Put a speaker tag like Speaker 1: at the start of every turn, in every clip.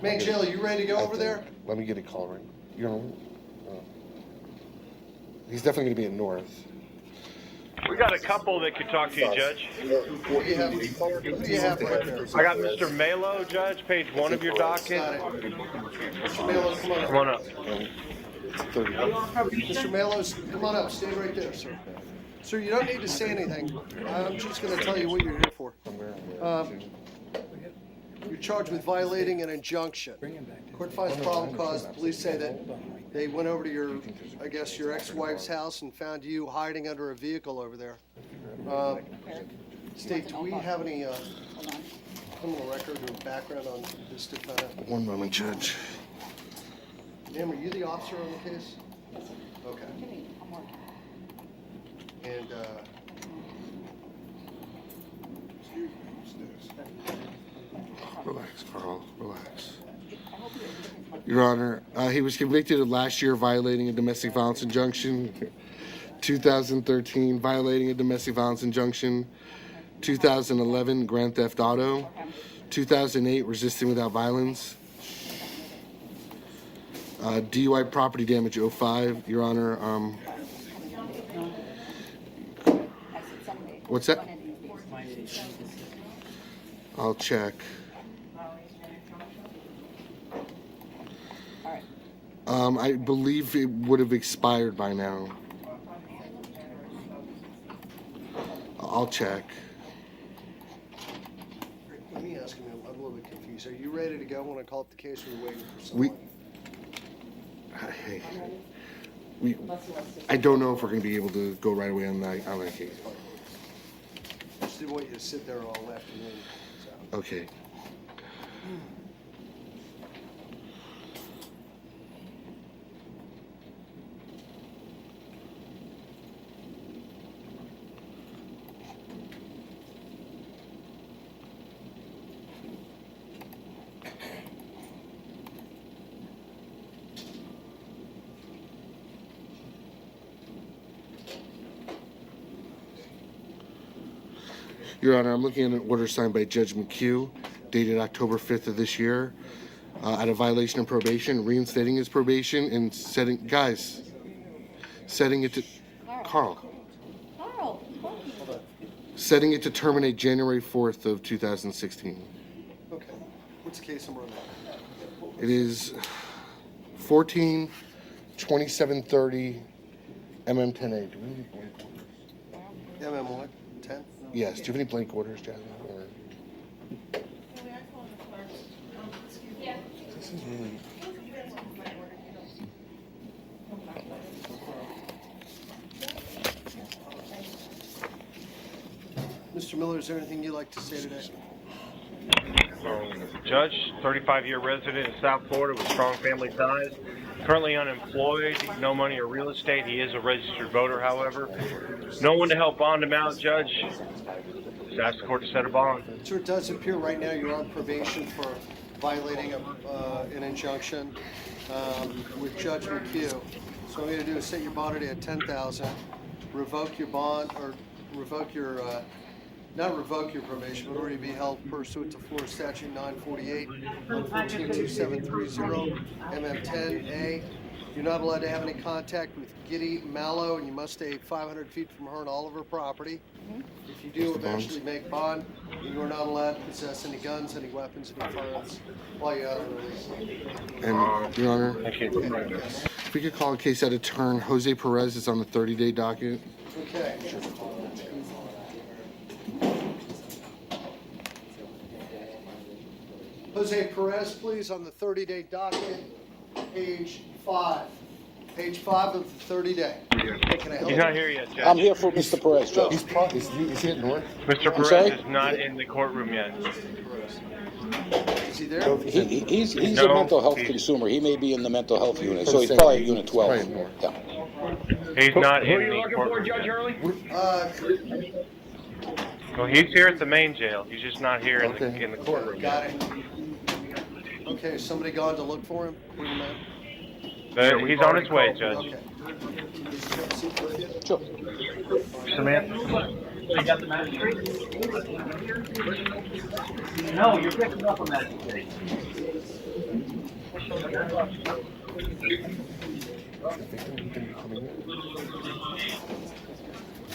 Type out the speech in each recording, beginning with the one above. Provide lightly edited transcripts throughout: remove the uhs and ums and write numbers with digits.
Speaker 1: Man, Jill, you ready to go over there?
Speaker 2: Let me get a call ring. You know, he's definitely going to be in North.
Speaker 3: We got a couple that could talk to you, Judge.
Speaker 1: Who do you have right there?
Speaker 3: I got Mr. Malo, Judge, page 1 of your docket.
Speaker 1: Got it. Mr. Malos, come on up.
Speaker 3: Come on up.
Speaker 2: It's 30.
Speaker 1: Mr. Malos, come on up. Stay right there, sir. Sir, you don't need to say anything. I'm just going to tell you what you're here for. You're charged with violating an injunction. Court finds problem caused. Police say that they went over to your, I guess, your ex-wife's house and found you hiding under a vehicle over there. State, do we have any criminal record or background on this defendant?
Speaker 2: One moment, Judge.
Speaker 1: Ma'am, are you the officer on the case? Okay. And,
Speaker 2: Relax, Carl. Relax. Your Honor, he was convicted of last year violating a domestic violence injunction, 2013 violating a domestic violence injunction, 2011 grand theft auto, 2008 resisting without violence, DUI property damage 05, Your Honor. What's that? I'll check. I believe it would have expired by now. I'll check.
Speaker 1: let me ask you, I'm a little bit confused. Are you ready to go when I call up the case, or are you waiting for someone?
Speaker 2: I don't know if we're going to be able to go right away on that case.
Speaker 1: Just didn't want you to sit there all afternoon. So.
Speaker 2: Okay. Your Honor, I'm looking at an order signed by Judge McHugh, dated October 5th of this year, at a violation of probation, reinstating his probation and setting it to Carl. Setting it to terminate January 4th of 2016.
Speaker 1: Okay. What's the case number on that?
Speaker 2: It is 14-2730 MM10A. Do we need blank orders?
Speaker 1: MM what? 10?
Speaker 2: Yes. Do you have any blank orders, Jasmine? Or... This is really...
Speaker 1: Mr. Miller, is there anything you'd like to say today?
Speaker 3: Judge, 35-year resident in South Florida with strong family ties. Currently unemployed, no money or real estate. He is a registered voter, however. No one to help bond him out, Judge. Just ask the court to set a bond.
Speaker 1: Sir, it does appear right now you're on probation for violating an injunction with Judge McHugh. So what I'm going to do is set your bond at $10,000, revoke your bond, or revoke your, not revoke your probation, but already be held pursuant to Florida Statute 948 on 142730 MM10A. You're not allowed to have any contact with Giddy Mallow, and you must stay 500 feet from her and all of her property. If you do eventually make bond, you are not allowed to possess any guns, any weapons, any firearms while you're out on release.
Speaker 2: And, Your Honor, if we could call a case out of turn, Jose Perez is on the 30-day docket.
Speaker 1: Okay. Jose Perez, please, on the 30-day docket, page 5. Page 5 of the 30-day. Hey, can I help
Speaker 3: He's
Speaker 1: you?
Speaker 3: not here yet, Judge.
Speaker 4: I'm here for Mr. Perez, Judge.
Speaker 2: Is he at North?
Speaker 3: Mr.
Speaker 4: sorry?
Speaker 3: Perez is not in the courtroom yet.
Speaker 1: Is he there?
Speaker 4: He's
Speaker 3: No,
Speaker 4: a mental health
Speaker 3: he's-
Speaker 4: consumer. He may be in the mental health unit, so he's probably at Unit 12.
Speaker 2: Right, North.
Speaker 4: Yeah.
Speaker 3: He's not in the courtroom yet. Well, he's here at the main jail. He's just not here in the courtroom.
Speaker 1: Got it. Okay, has somebody gone to look for him? Bring him out?
Speaker 3: He's on his way, Judge.
Speaker 1: Okay.
Speaker 4: Sure.
Speaker 3: Samantha?
Speaker 5: You got the magistrate? No, you're picking up on magistrate.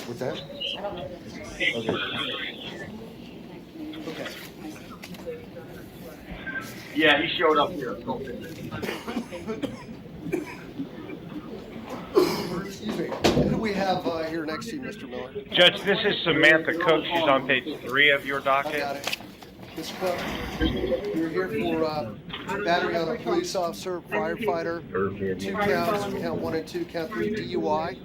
Speaker 2: What's that?
Speaker 1: Okay.
Speaker 5: Yeah, he showed up here.
Speaker 1: Excuse me. Who do we have here next to you, Mr. Miller?
Speaker 3: Judge, this is Samantha Cook. She's on page 3 of your
Speaker 1: I
Speaker 3: docket.
Speaker 1: got it. Ms. Cook, you're here for battery on a police officer, firefighter, 2 counts, count 1 and 2, count 3 DUI,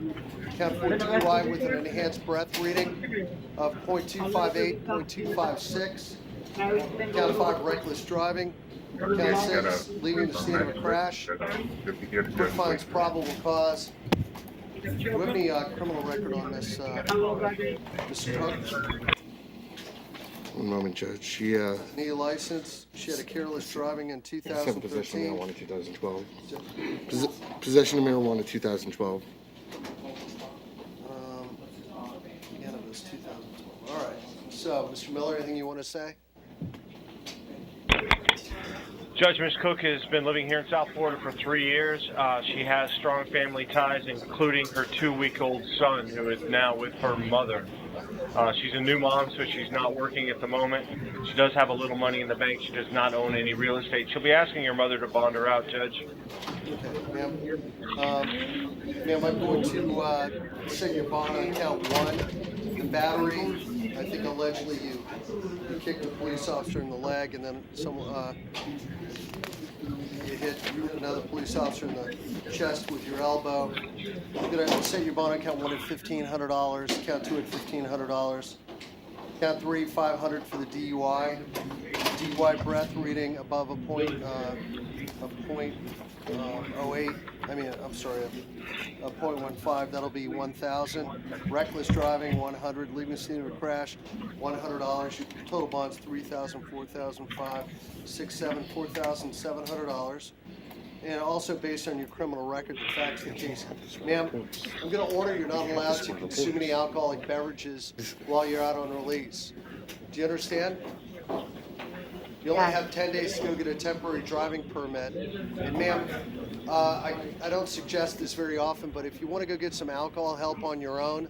Speaker 1: count 4 DUI with an enhanced breath reading of .258, .256, count 5 reckless driving, count 6 leaving the scene of a crash, court finds probable cause. Do you have any criminal record on this, Mr. Cook?
Speaker 2: One moment, Judge. She
Speaker 1: Any license? She had a careless driving in
Speaker 2: had possession of
Speaker 1: 2013.
Speaker 2: marijuana 2012. Possession of marijuana 2012.
Speaker 1: Cannabis 2012. All right. So, Mr. Miller, anything you want to say?
Speaker 3: Judge, Ms. Cook has been living here in South Florida for 3 years. She has strong family ties, including her 2-week-old son, who is now with her mother. She's a new mom, so she's not working at the moment. She does have a little money in the bank. She does not own any real estate. She'll be asking your mother to bond her out, Judge.
Speaker 1: Okay, ma'am. Ma'am, I'm going to set your bond on count 1. The battery, I think allegedly you kicked a police officer in the leg, and then you hit another police officer in the chest with your elbow. I'm going to set your bond on count 1 at $1,500, count 2 at $1,500, count 3, $500 for the DUI. DUI breath reading above a point, a .15, that'll be $1,000. Reckless driving, $100. Leaving the scene of a crash, $100. Your total bond's $3,000, $4,000, $5,000, $6,000, $7,000, $4,700. And also based on your criminal record, the facts of the case. Ma'am, I'm going to order you're not allowed to consume any alcoholic beverages while you're out on release. Do you understand? You only have 10 days to go get a temporary driving permit. And ma'am, I don't suggest this very often, but if you want to go get some alcohol help on your own,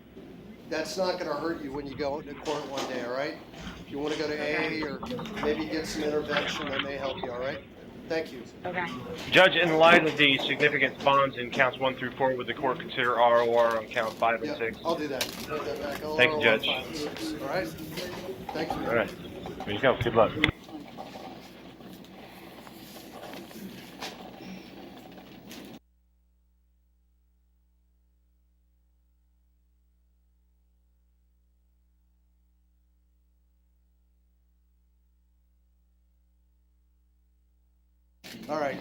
Speaker 1: that's not going to hurt you when you go into court one day, all right? If you want to go to AA or maybe get some intervention, that may help you, all right? Thank you.
Speaker 6: Okay.
Speaker 3: Judge, in light of the significant bonds in counts 1 through 4, would the court consider ROR on count 5 and
Speaker 1: Yeah,
Speaker 3: 6?
Speaker 1: I'll do that. Put that back. I'll
Speaker 3: Thank you,
Speaker 1: order
Speaker 3: Judge.
Speaker 1: 1, 5, and 6. All right? Thank you.
Speaker 3: All right. There you go. Good luck.
Speaker 1: All right.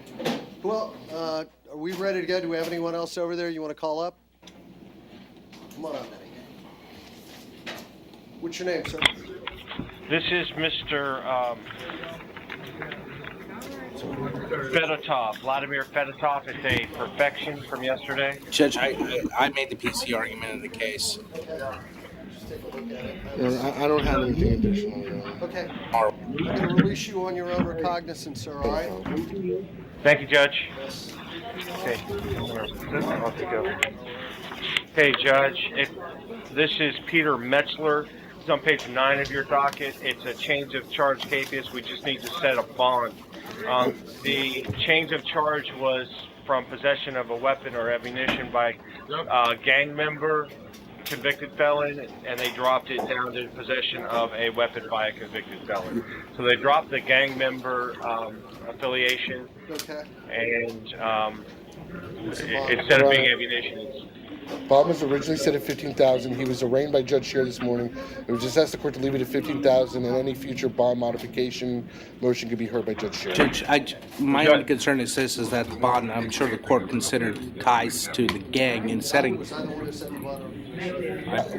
Speaker 1: Well, are we ready to go? Do we have anyone else over there you want to call up? Come on up. What's your name, sir?
Speaker 3: This is Mr. Fedotov, Vladimir Fedotov. It's a perfection from yesterday.
Speaker 7: Judge, I made the PC argument in the case.
Speaker 1: Just take a look at it.
Speaker 2: I don't have anything additional.
Speaker 1: Okay. I'm going to release you on your own recognizance, sir, all right?
Speaker 3: Thank you, Judge.
Speaker 1: Yes.
Speaker 3: Okay. I'll take over. Okay, Judge. This is Peter Metzler. It's on page 9 of your docket. It's a change of charge capias. We just need to set a bond. The change of charge was from possession of a weapon or ammunition by a gang member, convicted felon, and they dropped it down to possession of a weapon by a convicted felon. So they dropped the gang member affiliation,
Speaker 1: Okay.
Speaker 3: and instead of being ammunition, it's
Speaker 2: Bob was originally set at $15,000. He was arraigned by Judge Scheer this morning. It was just asked the court to leave it at $15,000, and any future bond modification motion could be heard by Judge Scheer.
Speaker 7: Judge, my only concern is this: is that the bond. I'm sure the court considered ties to the gang in setting.
Speaker 1: Was I the one who set the bond?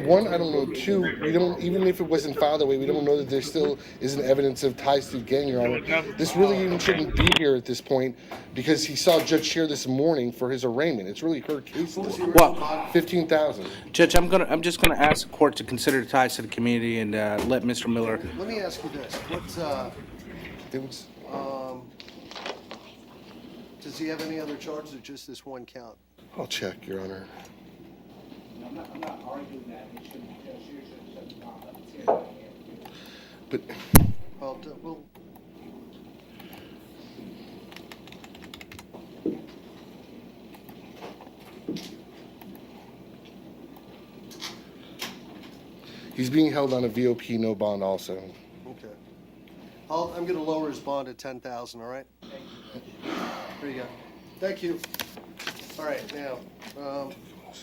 Speaker 2: One, I don't know. Two, we don't. Even if it wasn't filed that way, we don't know that there still isn't evidence of ties to the gang, Your Honor. This really even shouldn't be here at this point because he saw Judge Scheer this morning for his arraignment. It's really her case.
Speaker 7: Well,
Speaker 2: $15,000.
Speaker 7: Judge, I'm just gonna ask the court to consider the ties to the community and let Mr. Miller.
Speaker 1: Let me ask you this. What,
Speaker 2: It was.
Speaker 1: Does he have any other charges or just this one count?
Speaker 2: I'll check, Your Honor.
Speaker 6: I'm not arguing that it shouldn't, shouldn't bond.
Speaker 2: But
Speaker 1: Well,
Speaker 2: he's being held on a VOP no bond also.
Speaker 1: okay. I'm going to lower his bond to 10,000. All right. There you go. Thank you. All right. Now,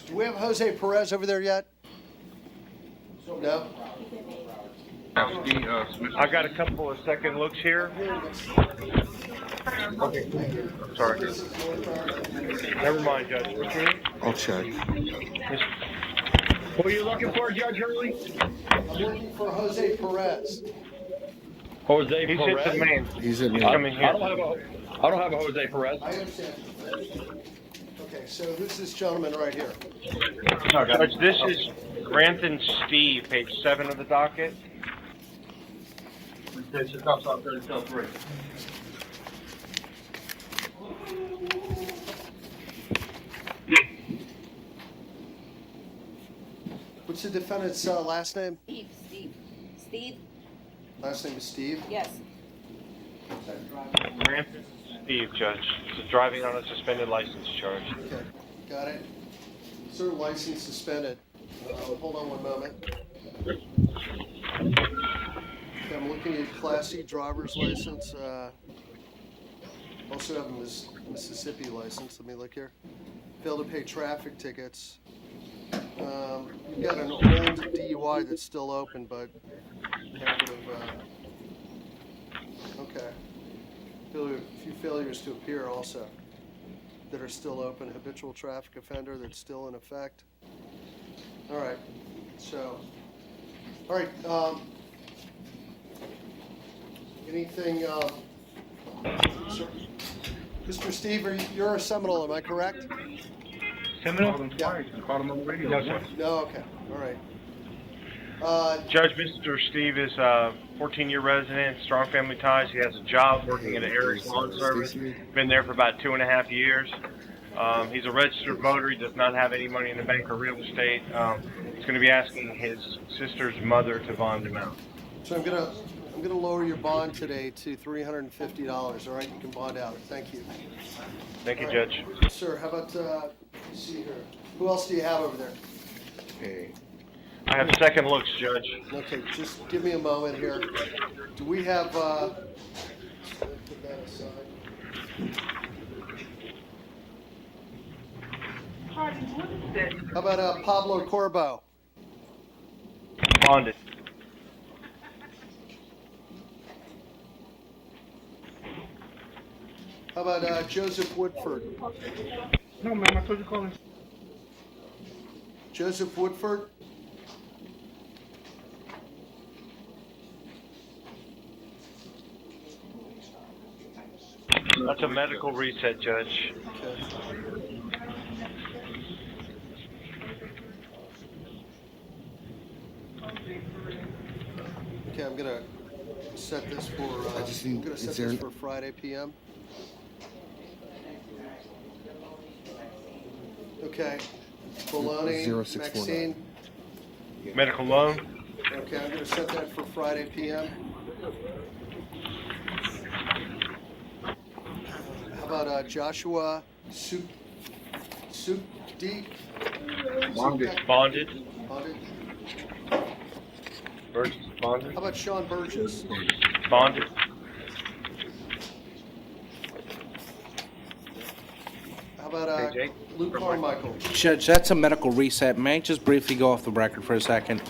Speaker 1: do we have Jose Perez over there yet? No.
Speaker 3: I've got a couple of second looks here. Okay. Sorry. Never mind, Judge. Proceed.
Speaker 2: I'll check.
Speaker 5: Who are you looking for, Judge Hurley?
Speaker 1: I'm looking for Jose Perez.
Speaker 5: Jose
Speaker 3: He's
Speaker 5: Perez.
Speaker 3: hit the main.
Speaker 2: He's in
Speaker 3: He's
Speaker 2: there.
Speaker 3: coming here.
Speaker 5: I don't have a Jose Perez.
Speaker 1: I understand. Okay, so who's this gentleman right here?
Speaker 3: Judge, this is Grantham Steve, page 7 of the docket.
Speaker 1: What's the defendant's last name?
Speaker 8: Steve,
Speaker 1: Last name is Steve.
Speaker 8: yes.
Speaker 3: Grantham Steve, Judge. He's driving on a suspended license charge.
Speaker 1: Okay, got it. Sir, license suspended. Hold on one moment. Okay, I'm looking at Class C driver's license. Also have a Mississippi license. Let me look here. Failed to pay traffic tickets. You've got an old DUI that's still open, but habit of, okay. A few failures to appear also that are still open. Habitual traffic offender that's still in effect. All right. So, all right. Anything, sir? Mr. Steve, you're a Seminole, am I correct?
Speaker 5: Seminole?
Speaker 1: Yeah.
Speaker 5: No, sir.
Speaker 1: No, okay, all right.
Speaker 3: Judge, Mr. Steve is a 14-year resident, strong family ties. He has a job working at an Aries Lawn Service. Been there for about 2.5 years. He's a registered voter. He does not have any money in the bank or real estate. He's going to be asking his sister's mother to bond him out.
Speaker 1: So I'm gonna lower your bond today to $350. All right, you can bond out. Thank you.
Speaker 3: Thank you,
Speaker 1: All right.
Speaker 3: Judge.
Speaker 1: Sir, how about let's see here? Who else do you have over there?
Speaker 2: Okay.
Speaker 3: I have second looks, Judge.
Speaker 1: Okay, just give me a moment here. Do we have? Put that aside. How about Pablo Corbo?
Speaker 3: Bonded.
Speaker 1: How about Joseph Woodford?
Speaker 5: No, ma'am, I told you to call him.
Speaker 1: Joseph Woodford?
Speaker 3: That's a medical reset, Judge.
Speaker 1: Okay. Okay, I'm gonna set this for.
Speaker 2: I just
Speaker 1: I'm
Speaker 2: need-
Speaker 1: gonna
Speaker 2: is
Speaker 1: set
Speaker 2: there
Speaker 1: this
Speaker 2: an-
Speaker 1: for Friday p.m. Okay. Bologna,
Speaker 2: 0649.
Speaker 1: Maxine.
Speaker 3: Medical loan.
Speaker 1: Okay, I'm gonna set that for Friday p.m. How about Joshua Sukdi?
Speaker 5: Bonded.
Speaker 3: Bonded.
Speaker 1: Bonded?
Speaker 3: Burgess bonded.
Speaker 1: How about Sean Burgess?
Speaker 3: Bonded.
Speaker 1: How about
Speaker 3: Page 8.
Speaker 1: Luke Carmichael?
Speaker 7: Judge, that's a medical reset. May I just briefly go off the record for a second?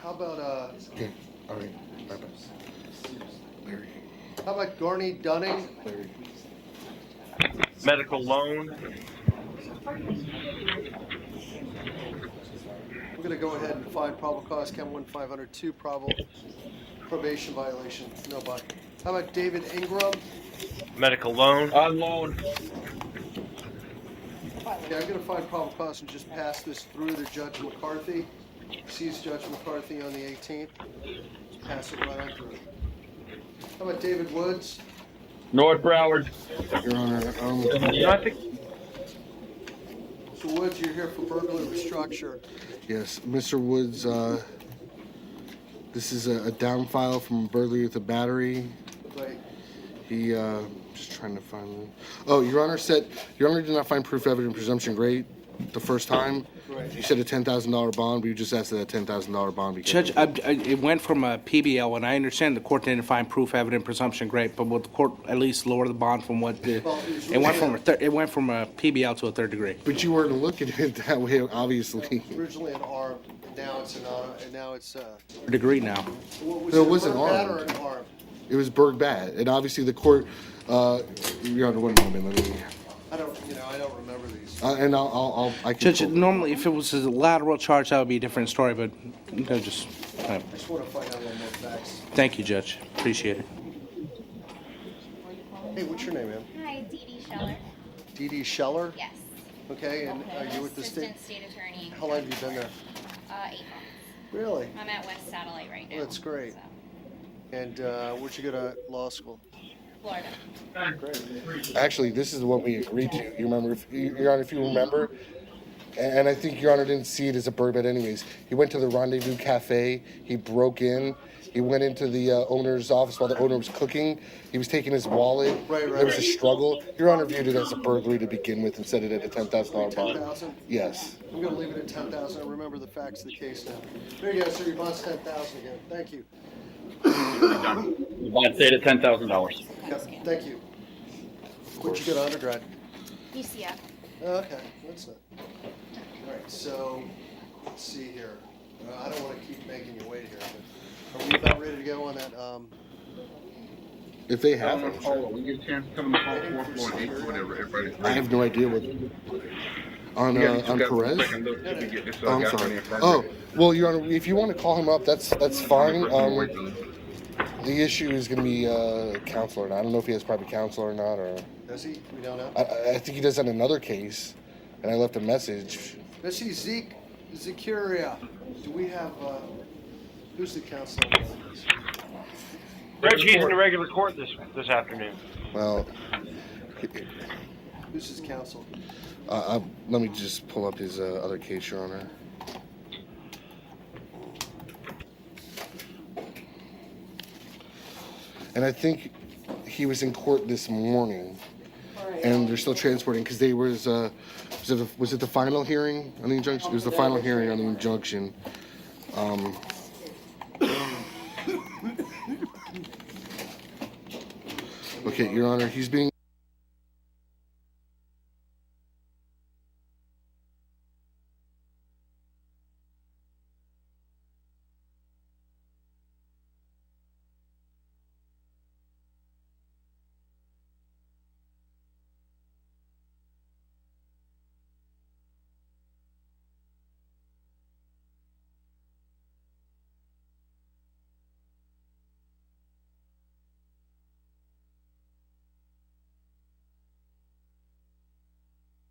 Speaker 1: How about
Speaker 2: Okay, all right, bye-bye. Larry,
Speaker 1: how about Garney Dunning?
Speaker 2: Larry.
Speaker 3: Medical loan.
Speaker 1: We're gonna go ahead and find probable cause, count 1-502, probation violation, no bond. How about David Ingram?
Speaker 3: Medical loan.
Speaker 5: On loan.
Speaker 1: Yeah, I'm gonna find probable cause and just pass this through to Judge McCarthy. Sees Judge McCarthy on the 18th. Just pass it right on through. How about David Woods?
Speaker 5: North Broward.
Speaker 2: Your Honor,
Speaker 3: No, I think
Speaker 1: So Woods, you're here for burglary with structure.
Speaker 2: yes, Mr. Woods, this is a down file from burglary with a battery.
Speaker 1: Right.
Speaker 2: He, just trying to find, oh, Your Honor did not find proof evident presumption great the first time.
Speaker 1: Right.
Speaker 2: You said a $10,000 bond, we just asked that $10,000 bond be
Speaker 7: Judge,
Speaker 2: kept.
Speaker 7: it went from a PBL, and I understand the court didn't find proof evident presumption great, but would the court at least lower the bond from what the,
Speaker 1: Well,
Speaker 7: it went from a PBL to a third degree?
Speaker 2: But you weren't looking at it that way, obviously.
Speaker 1: Originally an armed, and now it's an and now it's
Speaker 7: Third degree now.
Speaker 1: what was
Speaker 2: No, it
Speaker 1: it
Speaker 2: wasn't
Speaker 1: a burn bat
Speaker 2: armed.
Speaker 1: or an armed?
Speaker 2: It was Berg Bat, and obviously the court, Your Honor, one moment, let me,
Speaker 1: I don't remember these.
Speaker 2: and I can.
Speaker 7: Judge,
Speaker 2: pull-
Speaker 7: normally if it was a lateral charge, that would be a different story, but just,
Speaker 1: I just want to find out a little more facts.
Speaker 7: thank you, Judge. Appreciate it.
Speaker 1: Hey, what's your name, man?
Speaker 8: Hi, Dee Dee Scheller.
Speaker 1: Dee Dee Scheller?
Speaker 8: Yes.
Speaker 1: Okay, and are you with the state?
Speaker 8: Assistant State Attorney.
Speaker 1: How long have you been there?
Speaker 8: 8 months.
Speaker 1: Really?
Speaker 8: I'm at West Satellite right now.
Speaker 1: Well, that's great.
Speaker 8: So,
Speaker 1: And where'd you go to law school?
Speaker 8: Florida.
Speaker 2: Actually, this is what we agreed to. You remember, Your Honor, if you remember, and I think Your Honor didn't see it as a Berg Bat anyways. He went to the Rendezvous Cafe. He broke in. He went into the owner's office while the owner was cooking. He was taking his wallet.
Speaker 1: Right.
Speaker 2: There was a struggle. Your Honor viewed it as a burglary to begin with and set it at a $10,000 bond.
Speaker 1: 10,000?
Speaker 2: Yes.
Speaker 1: I'm gonna leave it at 10,000. I remember the facts of the case now. There you go, sir. Your bond's 10,000 again. Thank you.
Speaker 5: The bond stayed at $10,000.
Speaker 1: Yep, thank you. Where'd you go to undergrad?
Speaker 8: UCF.
Speaker 1: Okay, that's not. All right, so let's see here. I don't want to keep making you wait here, but are we about ready to go on that?
Speaker 2: If they have it,
Speaker 5: We get a chance to come on the fourth floor and eighth, whatever. Everybody's
Speaker 2: I have no idea what. On Perez? Oh, I'm sorry. Oh, well, Your Honor, if you want to call him up, that's fine. The issue is going to be counsel or not. I don't know if he has private counsel or not, or
Speaker 1: Does he? We don't know.
Speaker 2: I think he does on another case, and I left a message.
Speaker 1: Let's see, Zecuria. Do we have, who's the counsel on this?
Speaker 3: Judge, he's in the regular court this afternoon.
Speaker 2: Well,
Speaker 1: Who's his counsel?
Speaker 2: let me just pull up his other case, Your Honor. And I think he was in court this morning, and they're still transporting because they was it the final hearing on the injunction? It was the final hearing on the injunction. Okay, Your Honor, he's being.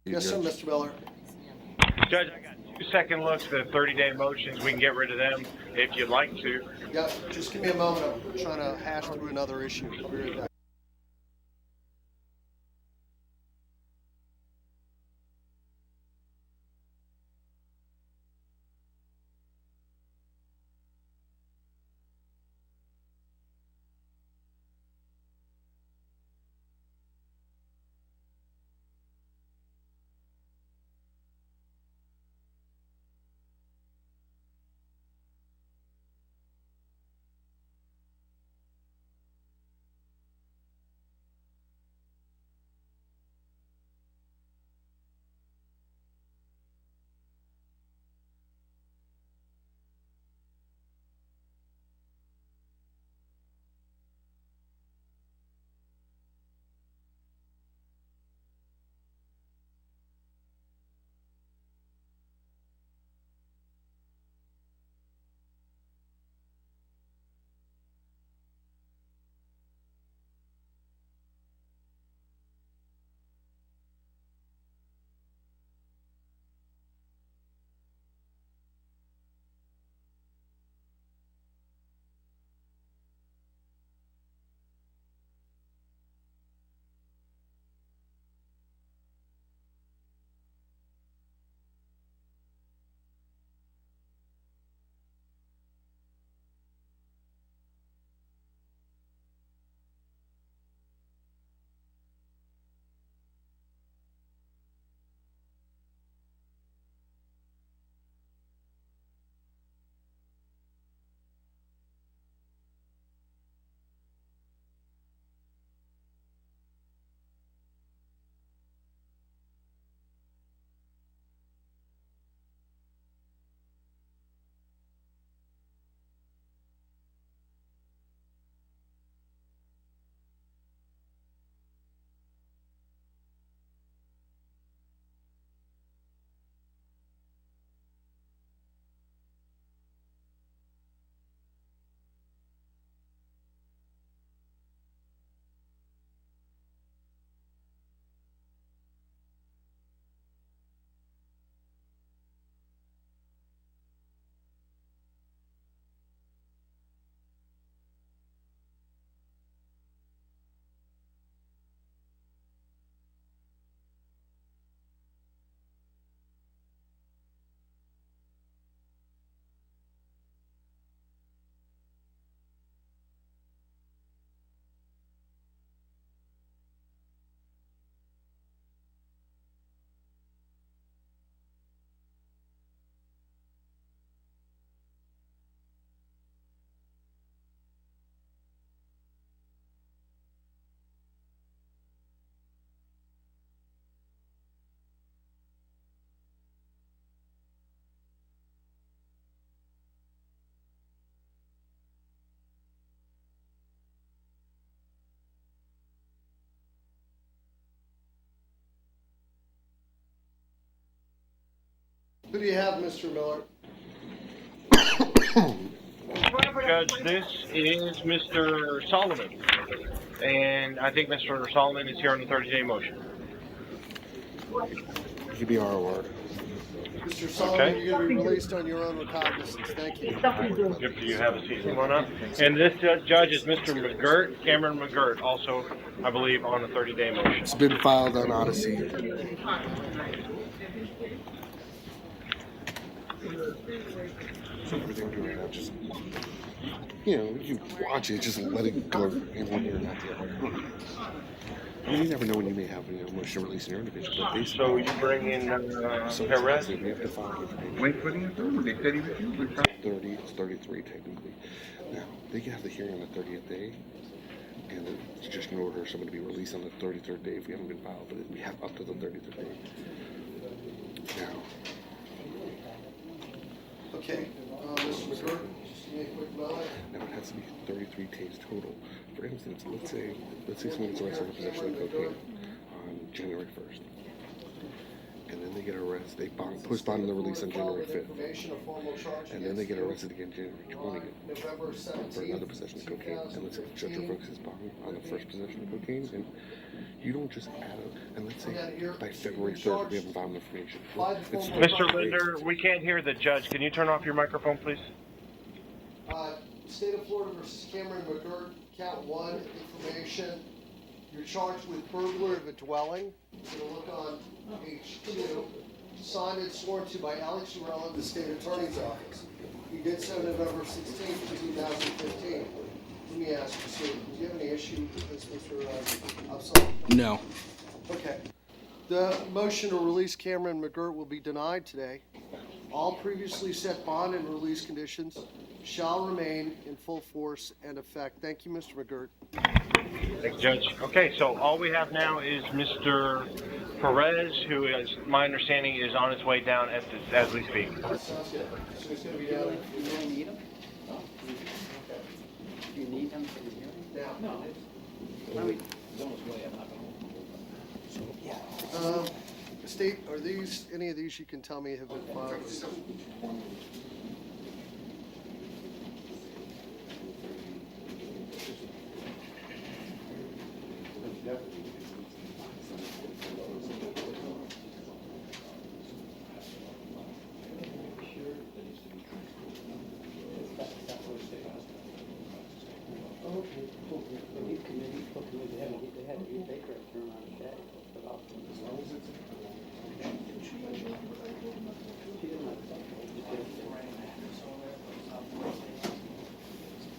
Speaker 1: Yes, sir, Mr. Miller.
Speaker 3: Judge, I got 2 second looks at the 30-day motions. We can get rid of them if you'd like to.
Speaker 1: Yeah, just give me a moment. I'm trying to hash through another issue. I'll be right back. Who do you have, Mr. Miller?
Speaker 3: Judge, this is Mr. Solomon. And I think Mr. Solomon is here on the 30-day motion.
Speaker 2: He could be ROR.
Speaker 1: Mr. Solomon, you're going to be released on your own recognizance. Thank you.
Speaker 3: Good for you. Have a seat. Come on up. And this judge is Mr. McGirt, Cameron McGirt, also, I believe, on the 30-day motion.
Speaker 2: It's been filed on Odyssey. So everything we're doing now, just, you watch it, just let it go in one ear and not the other. I mean, you never know when you may have motion to release in your individual, but basically.
Speaker 3: So you bring in Perez?
Speaker 2: We have to file information.
Speaker 9: When putting it through, they said he was due.
Speaker 2: 30, it's 33 technically. Now, they can have the hearing on the 30th day, and it's just going to order someone to be released on the 33rd day if we haven't been filed, but we have up to the 33rd day. Now.
Speaker 1: Okay, Mr. McGirt, just give me a quick moment.
Speaker 2: Now it has to be 33 days total. For instance, let's say someone gets arrested for possession of cocaine on January 1st. And then they get arrested, they post bond on the release on January 5th. And then they get arrested again January 20th for another possession of cocaine. And let's say the judge revokes his bond on the first possession of cocaine, and you don't just add it. And let's say by February 3rd we haven't found information.
Speaker 3: Mr. Linder, we can't hear the judge. Can you turn off your microphone, please?
Speaker 1: State of Florida versus Cameron McGirt, count 1, information. You're charged with burglary of a dwelling. So look on page 2. Signed and sworn to by Alex Urella, the state attorney's office. You did so November 16th, 2015. Let me ask you, sir, do you have any issue with this, Mr. Upsall?
Speaker 7: No.
Speaker 1: Okay. The motion to release Cameron McGirt will be denied today. All previously set bond and release conditions shall remain in full force and effect. Thank you, Mr. McGirt.
Speaker 3: Thank you, Judge. Okay, so all we have now is Mr. Perez, who is, my understanding, is on his way down as we speak.
Speaker 1: Sounds good. So he's going to be down.
Speaker 10: You really need him? Do you need him for the hearing?
Speaker 1: Now.
Speaker 10: No.
Speaker 1: State, are these, any of these you can tell me have been filed?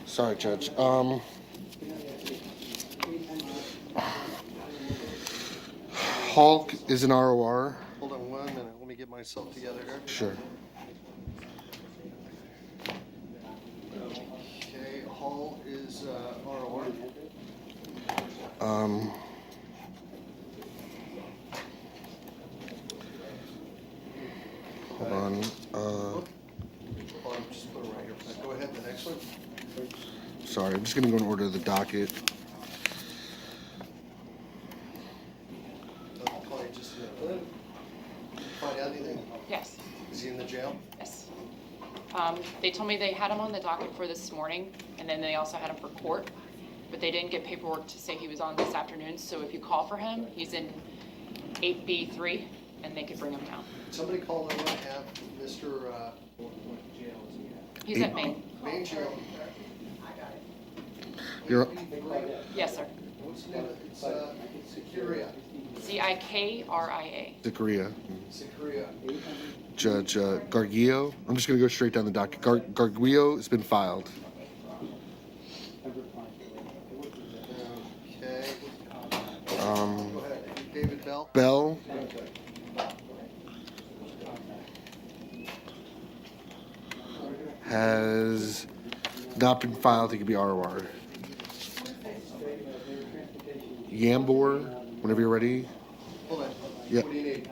Speaker 2: Sorry, Judge. Hulk is an ROR.
Speaker 1: Hold on 1 minute. Let me get myself together here.
Speaker 2: Sure.
Speaker 1: Okay, Hall is ROR.
Speaker 2: Hold on.
Speaker 1: Hold on, just put it right here. Go ahead, the next one.
Speaker 2: Sorry, I'm just gonna go in order of the docket.
Speaker 1: I'll call you just a minute. Find out anything?
Speaker 11: Yes,
Speaker 1: Is he in the jail?
Speaker 11: yes. They told me they had him on the docket for this morning, and then they also had him for court, but they didn't get paperwork to say he was on this afternoon, so if you call for him, he's in 8B3, and they could bring him down.
Speaker 1: Somebody call over and have Mr.
Speaker 11: He's at Maine.
Speaker 1: Main jail.
Speaker 2: You're
Speaker 11: Yes, sir.
Speaker 1: What's the name of it? It's Securia.
Speaker 11: Zikria.
Speaker 2: Zachariah.
Speaker 1: Securia.
Speaker 2: Judge Gargillo. I'm just gonna go straight down the docket. Gargillo has been filed.
Speaker 1: Okay. Go
Speaker 2: Um,
Speaker 1: ahead. David Bell.
Speaker 2: Bell has not been filed. He could be ROR. Yambor, whenever you're ready.
Speaker 1: Hold on.
Speaker 2: Yeah.
Speaker 1: What do you need?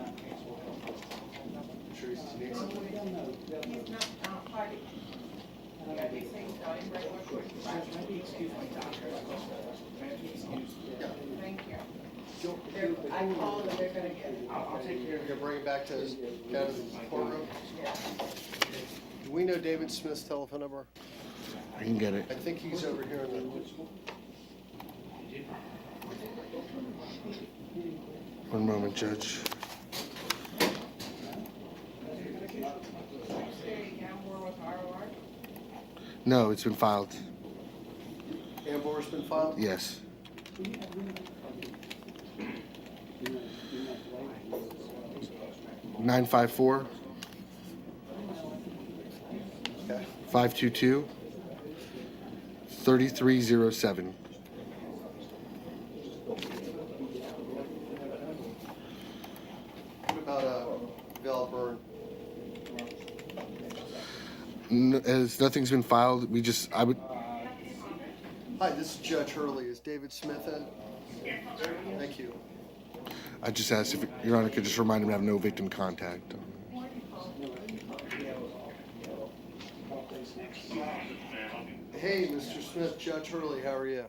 Speaker 1: Sure you need something? I'll take care of it. You're gonna bring it back to down to the courtroom? Do we know David Smith's telephone number?
Speaker 2: I can get it.
Speaker 1: I think he's over here in the.
Speaker 2: One moment, Judge. No, it's been filed.
Speaker 1: Ambor's been filed?
Speaker 2: Yes. Nine 524
Speaker 1: Okay.
Speaker 2: 522 3307.
Speaker 1: What about Val Byrne?
Speaker 2: As nothing's been filed, I would.
Speaker 1: Hi, this is Judge Hurley. Is David Smith in? Thank you.
Speaker 2: I just asked if Your Honor could just remind him to have no victim contact.
Speaker 1: Hey, Mr. Smith, Judge Hurley, how are you?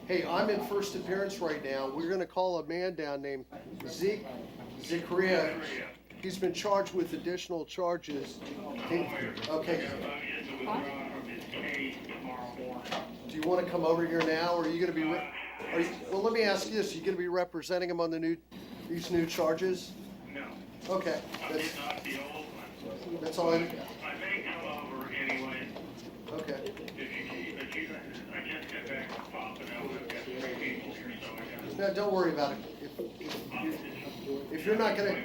Speaker 1: Hey, I'm in first appearance right now. We're going to call a man down named Zikaria. He's been charged with additional charges. Okay. Do you want to come over here now, or are you going to be? Well, let me ask you this: are you going to be representing him on these new charges?
Speaker 12: No.
Speaker 1: Okay.
Speaker 12: Not the old one.
Speaker 1: That's all I.
Speaker 12: I may come over anyway.
Speaker 1: Okay.
Speaker 12: I just got back from Papa, now I've got 3 people here, so I got.
Speaker 1: No, don't worry about it. If you're not gonna,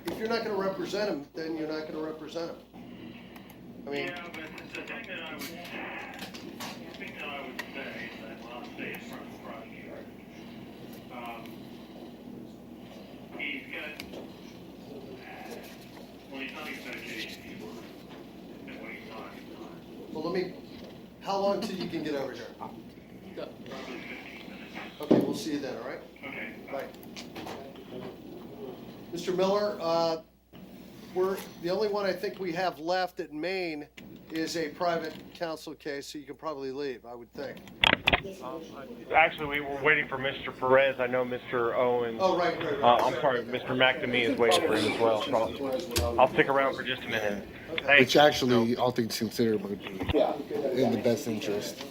Speaker 1: if you're not gonna represent him, then you're not gonna represent him. I mean.
Speaker 12: Yeah, but the thing that I would say, that I'll say in front of the prosecutor, he's got, well, he's not even medication, he's worse than what he's not.
Speaker 1: Well, how long till you can get over here? Okay, we'll see you then, all right?
Speaker 12: Okay.
Speaker 1: Bye. Mr. Miller, the only one I think we have left at Maine is a private counsel case, so you can probably leave, I would think.
Speaker 3: Actually, we were waiting for Mr. Perez. I know Mr. Owens.
Speaker 1: Oh, right.
Speaker 3: I'm sorry, Mr. McNamee is waiting for him as well. So I'll stick around for just a minute. Thanks.
Speaker 2: Which actually, all things considered, would be in the best interest.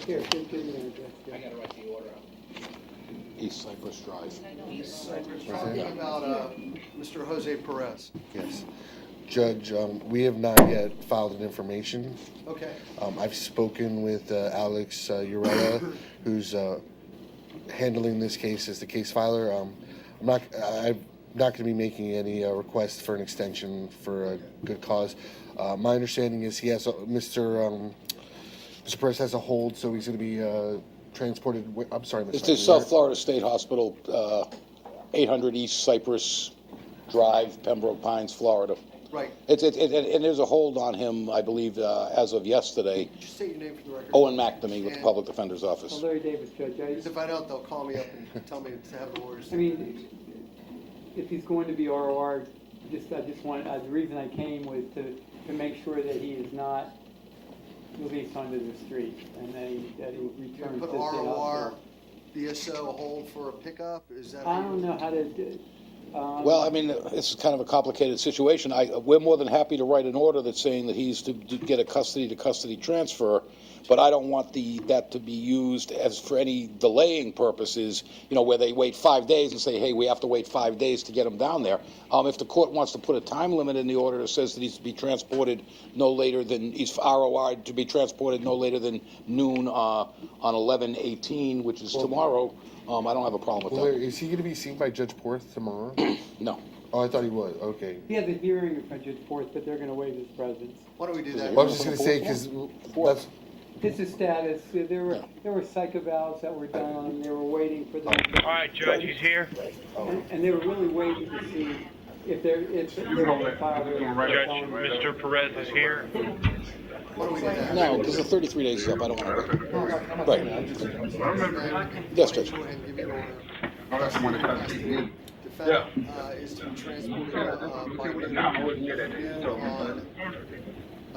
Speaker 10: Here, give me the address. I gotta write the order up.
Speaker 4: East Cypress Drive.
Speaker 1: Talking about Mr. Jose Perez.
Speaker 2: Yes. Judge, we have not yet filed an information.
Speaker 1: Okay.
Speaker 2: I've spoken with Alex Ureta, who's handling this case as the case filer. I'm not going to be making any requests for an extension for a good cause. My understanding is he has Mr. Perez has a hold, so he's going to be transported. I'm sorry, Mr.
Speaker 4: It's to South Florida State Hospital, 800 East Cypress Drive, Pembroke Pines, Florida.
Speaker 1: Right.
Speaker 4: And there's a hold on him, I believe, as of yesterday.
Speaker 1: Just state your name for the record.
Speaker 4: Owen McNamee with the Public Defender's Office.
Speaker 10: Well, Larry Davis, Judge.
Speaker 1: If I don't, they'll call me up and tell me to have the lawyers.
Speaker 10: I mean, if he's going to be ROR, I just want, the reason I came was to make sure that he is not released onto the street and that he returns to
Speaker 1: Put
Speaker 10: the
Speaker 1: ROR, BSO hold for a pickup? Is that?
Speaker 10: I don't know how to do it.
Speaker 4: Well, I mean, this is kind of a complicated situation. We're more than happy to write an order that's saying that he's to get a custody-to-custody transfer, but I don't want that to be used as for any delaying purposes, where they wait 5 days and say, hey, we have to wait 5 days to get him down there. If the court wants to put a time limit in the order that says that he's to be transported no later than, he's ROI to be transported no later than noon on 11/18, which is tomorrow, I don't have a problem with that.
Speaker 2: Is he going to be seen by Judge Porth tomorrow?
Speaker 4: No.
Speaker 2: Oh, I thought he was. Okay.
Speaker 10: He has a hearing in front of Judge Forth, but they're going to waive his presence.
Speaker 1: Why don't we do that?
Speaker 2: Well, I was just going to say, because that's...
Speaker 10: It's his status. There were psych evals that were done. They were waiting for them.
Speaker 3: All right, Judge, he's here.
Speaker 10: And they were really waiting to see if they're going to file their
Speaker 3: Judge, Mr. Perez is here.
Speaker 1: Why don't we do that?
Speaker 4: No, because the 33 days is up. I don't want to wait. Right. Yes, Judge.
Speaker 1: Go ahead and give me an order.
Speaker 9: That's the one that comes to me.
Speaker 1: Defendant is to be transported by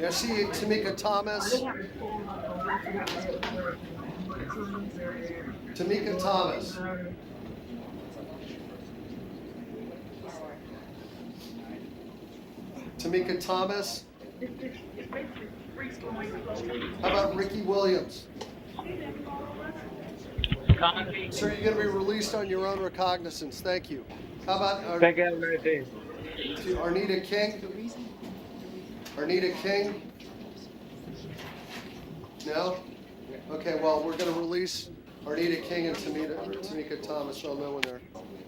Speaker 1: I see Tamika Thomas. Tamika Thomas. Tamika Thomas. How about Ricky Williams? Sir, you're going to be released on your own recognizance. Thank you. How about
Speaker 3: Thank you. Have a nice day.
Speaker 1: Arnita King? Arnita King? No? Okay, well, we're going to release Arnita King and Tamika Thomas. They'll know when they're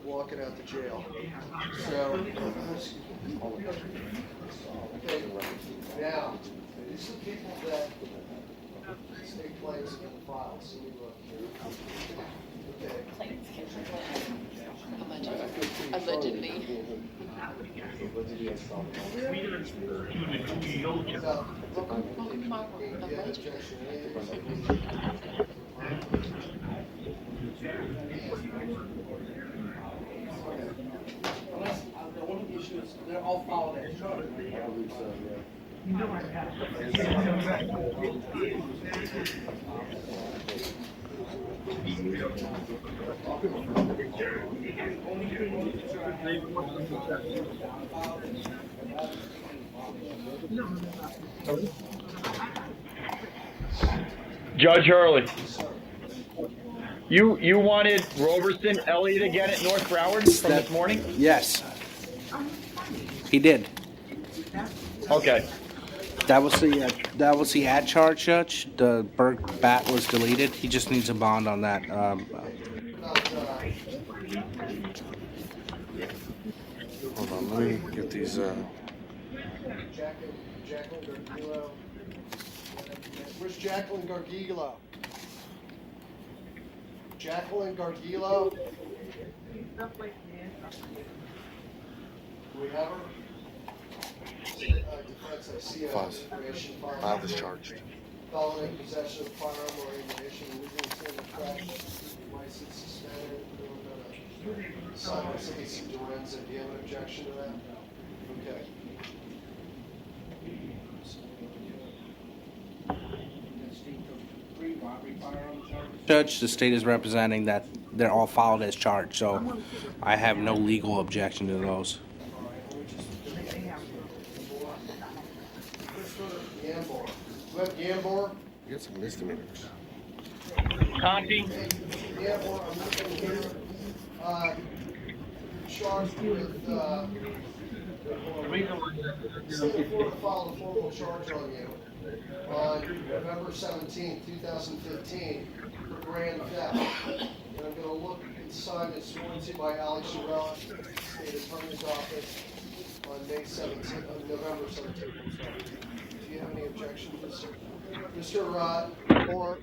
Speaker 1: walking out the jail. So, okay, now, these are people that stay claims in the files. So we look here. Okay.
Speaker 11: Allegedly.
Speaker 6: One of the issues, they're all followed as charter.
Speaker 5: Judge Hurley, you wanted Roberson Elliott again at North Broward from this morning?
Speaker 7: Yes. He did.
Speaker 5: Okay.
Speaker 7: That was the ad charge, Judge. The Berg bat was deleted. He just needs a bond on that.
Speaker 2: Hold on, let me get these.
Speaker 1: Jacqueline Gargillo. Where's Jacqueline Gargillo? Jacqueline Gargillo? Do we have her? Defense, I see
Speaker 2: Pause.
Speaker 1: information
Speaker 2: File is charged.
Speaker 1: Felony possession of firearm or ammunition, legally in the trash, license suspended. We're gonna sign this case in Dorenza. Do you have an objection to that? Okay.
Speaker 7: Judge, the state is representing that they're all filed as charged, so I have no legal objection to those.
Speaker 1: Gambor. Do you have Gambor?
Speaker 2: You got some misdemeanors.
Speaker 5: Conti?
Speaker 1: Gambor, I'm looking here. Charged with, State Florida filed a formal charge on you on November 17, 2015 for grand theft. And I'm going to look inside this sworn to by Alex Urella, State Attorney's Office, on May 17th, on November 17th, I'm sorry. Do you have any objection to this, sir? Mr. Moore,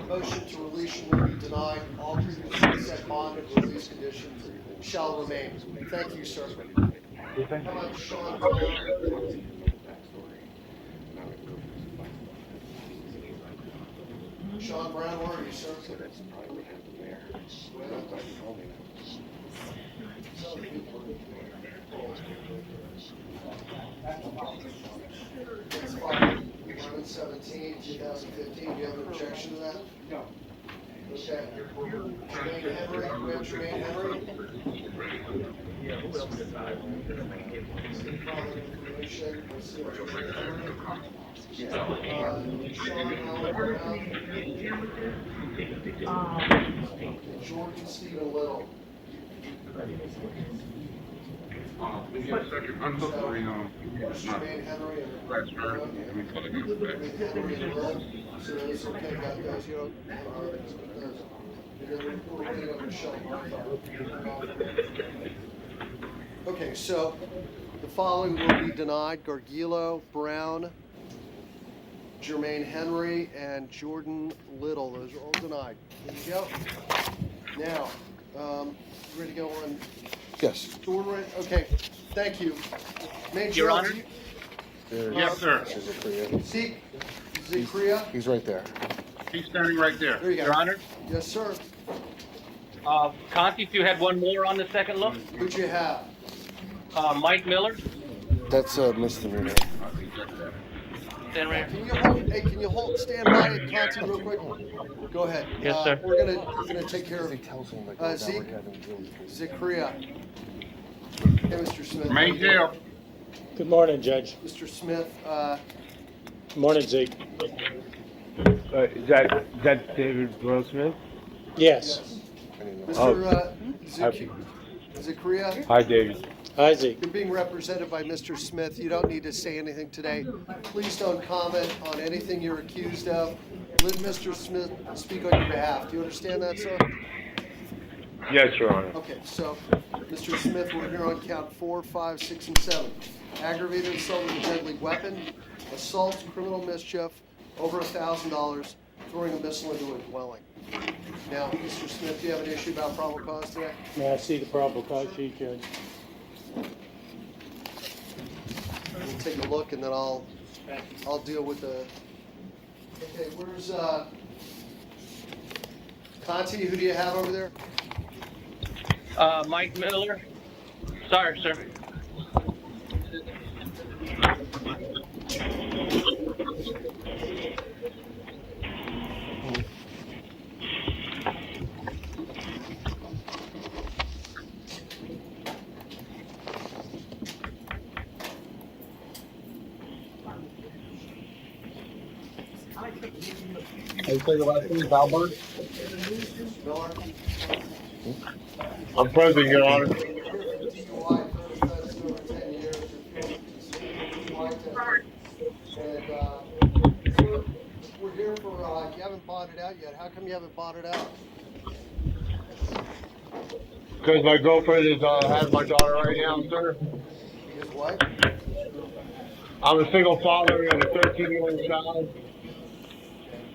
Speaker 1: motion to release will be denied. All previously set bond and release conditions shall remain. Thank you, sir. How about Sean Brown? Sean Brown, where are you, sir? It's filed 11/17, 2015. Do you have an objection to that? No. Okay. Jermaine Henry, we have Jermaine Henry. Information. Let's see what Jermaine Henry. Sean Allen Brown. Jordan Stephen Little.
Speaker 9: Give me a second. I'm so sorry.
Speaker 1: Jermaine Henry and Jermaine Henry and Little. So that's okay, got those, you don't have arguments with those. And then we're waiting on Michelle Martha. Okay, so the following will be denied: Gargillo, Brown, Jermaine Henry, and Jordan Little. Those are all denied. There you go. Now, ready to go on?
Speaker 2: Yes.
Speaker 1: Okay, thank you. Major,
Speaker 5: Your Honor?
Speaker 9: Yes, sir.
Speaker 1: Zeke Korea?
Speaker 2: He's right there.
Speaker 9: He's standing right there.
Speaker 1: There you go.
Speaker 5: Your Honor?
Speaker 1: Yes, sir.
Speaker 5: Conti, you had one more on the second look.
Speaker 1: Who'd you have?
Speaker 5: Mike Miller?
Speaker 2: That's a misdemeanor.
Speaker 1: Can you hold, stand by it, Conti, real quick? Go ahead.
Speaker 3: Yes, sir.
Speaker 1: You're gonna take care
Speaker 2: He
Speaker 1: of,
Speaker 2: tells him like, oh,
Speaker 1: Zeke?
Speaker 2: that we're having Zoom.
Speaker 1: Zachariah. Hey, Mr. Smith. how
Speaker 9: Main
Speaker 1: you doing?
Speaker 9: jail.
Speaker 13: Good morning, Judge.
Speaker 1: Mr. Smith,
Speaker 13: Good morning, Zeke.
Speaker 3: Is that David Grossman?
Speaker 13: Yes.
Speaker 1: Mr. Zachariah,
Speaker 3: Hi, David.
Speaker 13: Hi, Zeke.
Speaker 1: you're being represented by Mr. Smith. You don't need to say anything today. Please don't comment on anything you're accused of. Let Mr. Smith speak on your behalf. Do you understand that, sir?
Speaker 3: Yes, Your Honor.
Speaker 1: Okay, so, Mr. Smith, we're here on count 4, 5, 6, and 7. Aggravated assault with a deadly weapon, assault, criminal mischief, over $1,000, throwing a missile into a dwelling. Now, Mr. Smith, do you have an issue about probable cause today?
Speaker 13: May I see the probable cause sheet, Judge?
Speaker 1: We'll take a look and then I'll deal with the, okay, where's, Conti, who do you have over there?
Speaker 5: Mike Miller. Sorry, sir.
Speaker 1: Miller?
Speaker 3: I'm present, Your Honor.
Speaker 1: DUI, first offense over 10 years, and, so we're here for, you haven't bought it out yet. How come you haven't bought it out?
Speaker 3: Because my girlfriend is has my daughter right now, sir.
Speaker 1: Because what?
Speaker 3: I'm a single father and a 13-year-old child.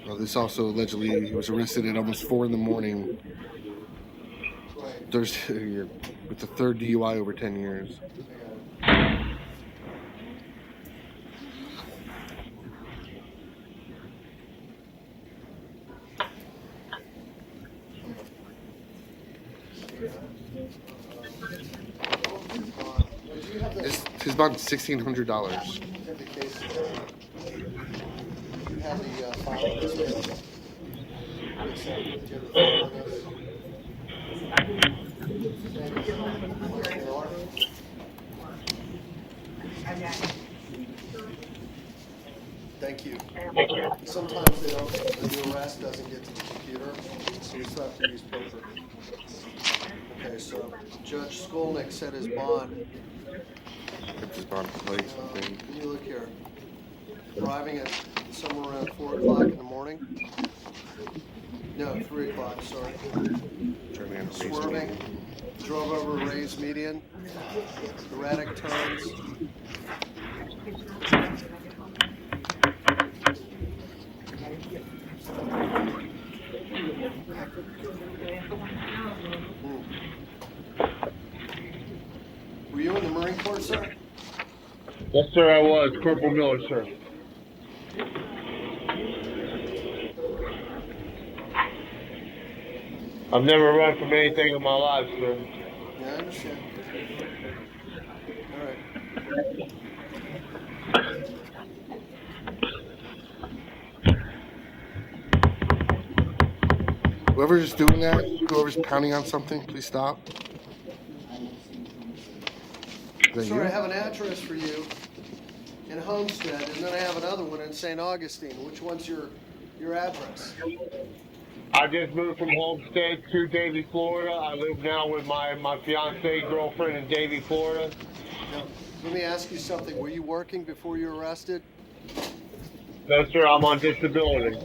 Speaker 2: Well, this also allegedly he was arrested at almost 4 in the morning. Thursday with the third DUI over 10 years. His bond is $1,600.
Speaker 1: You have the file on this? Thank you. Sometimes they don't, the arrest doesn't get to the computer, so we still have to use paper. Okay, so Judge Skolnick set his bond.
Speaker 2: Kept his bond in place, I think.
Speaker 1: Can you look here? Arriving at somewhere around 4 o'clock in the morning? No, 3 o'clock, sorry. Swerving, drove over a raised median, erratic turns. Were you in the Marine Corps, sir?
Speaker 3: Yes, sir, I was. Corporal Miller, sir. I've never run from anything in my life, sir.
Speaker 1: Yeah, I understand. All right.
Speaker 2: Whoever's doing that, whoever's pounding on something, please stop. Is that
Speaker 1: Sir,
Speaker 2: you?
Speaker 1: I have an address for you in Homestead, and then I have another one in St. Augustine. Which one's your address?
Speaker 3: I just moved from Homestead to Davie, Florida. I live now with my fiancee girlfriend in Davie, Florida.
Speaker 1: Now, let me ask you something. Were you working before you were arrested?
Speaker 3: No, sir, I'm on disability.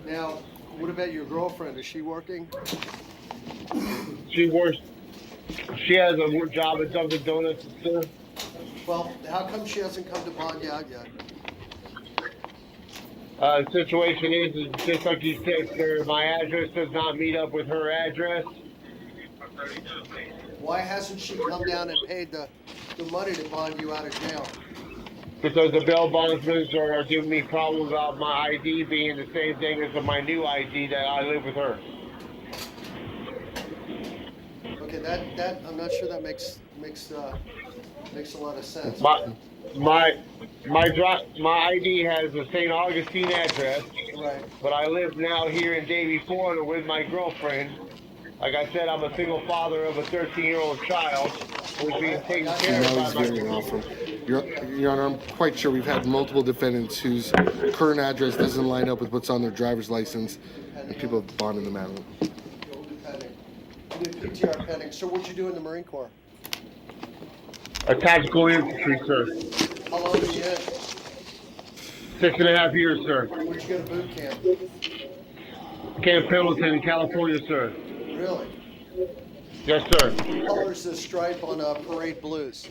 Speaker 1: Now, what about your girlfriend? Is she working?
Speaker 3: She works. She has a job at Dunkin' Donuts, sir.
Speaker 1: Well, how come she hasn't come to bond you out yet?
Speaker 3: The situation is just like you said, sir. My address does not meet up with her address.
Speaker 1: Why hasn't she come down and paid the money to bond you out of jail?
Speaker 3: Because the bail bondsmen are giving me problems about my ID being the same thing as my new ID that I live with her.
Speaker 1: Okay, that I'm not sure that makes a lot of sense.
Speaker 3: My ID has the St. Augustine address,
Speaker 1: Right.
Speaker 3: but I live now here in Davie, Florida with my girlfriend. Like I said, I'm a single father of a 13-year-old child who's being taken care of
Speaker 2: Now
Speaker 3: by
Speaker 2: he's
Speaker 3: my
Speaker 2: veering off from. Your Honor, I'm quite sure we've had multiple defendants whose current address doesn't line up with what's on their driver's license, and people have bonded them out.
Speaker 1: Pending. You did PTR pending. So what'd you do in the Marine Corps?
Speaker 3: a tactical infantry, sir.
Speaker 1: How long were you in?
Speaker 3: 6.5 years, sir.
Speaker 1: Where'd you go to boot camp?
Speaker 3: Camp Pendleton in California, sir.
Speaker 1: Really?
Speaker 3: Yes, sir.
Speaker 1: What color is the stripe on parade blues?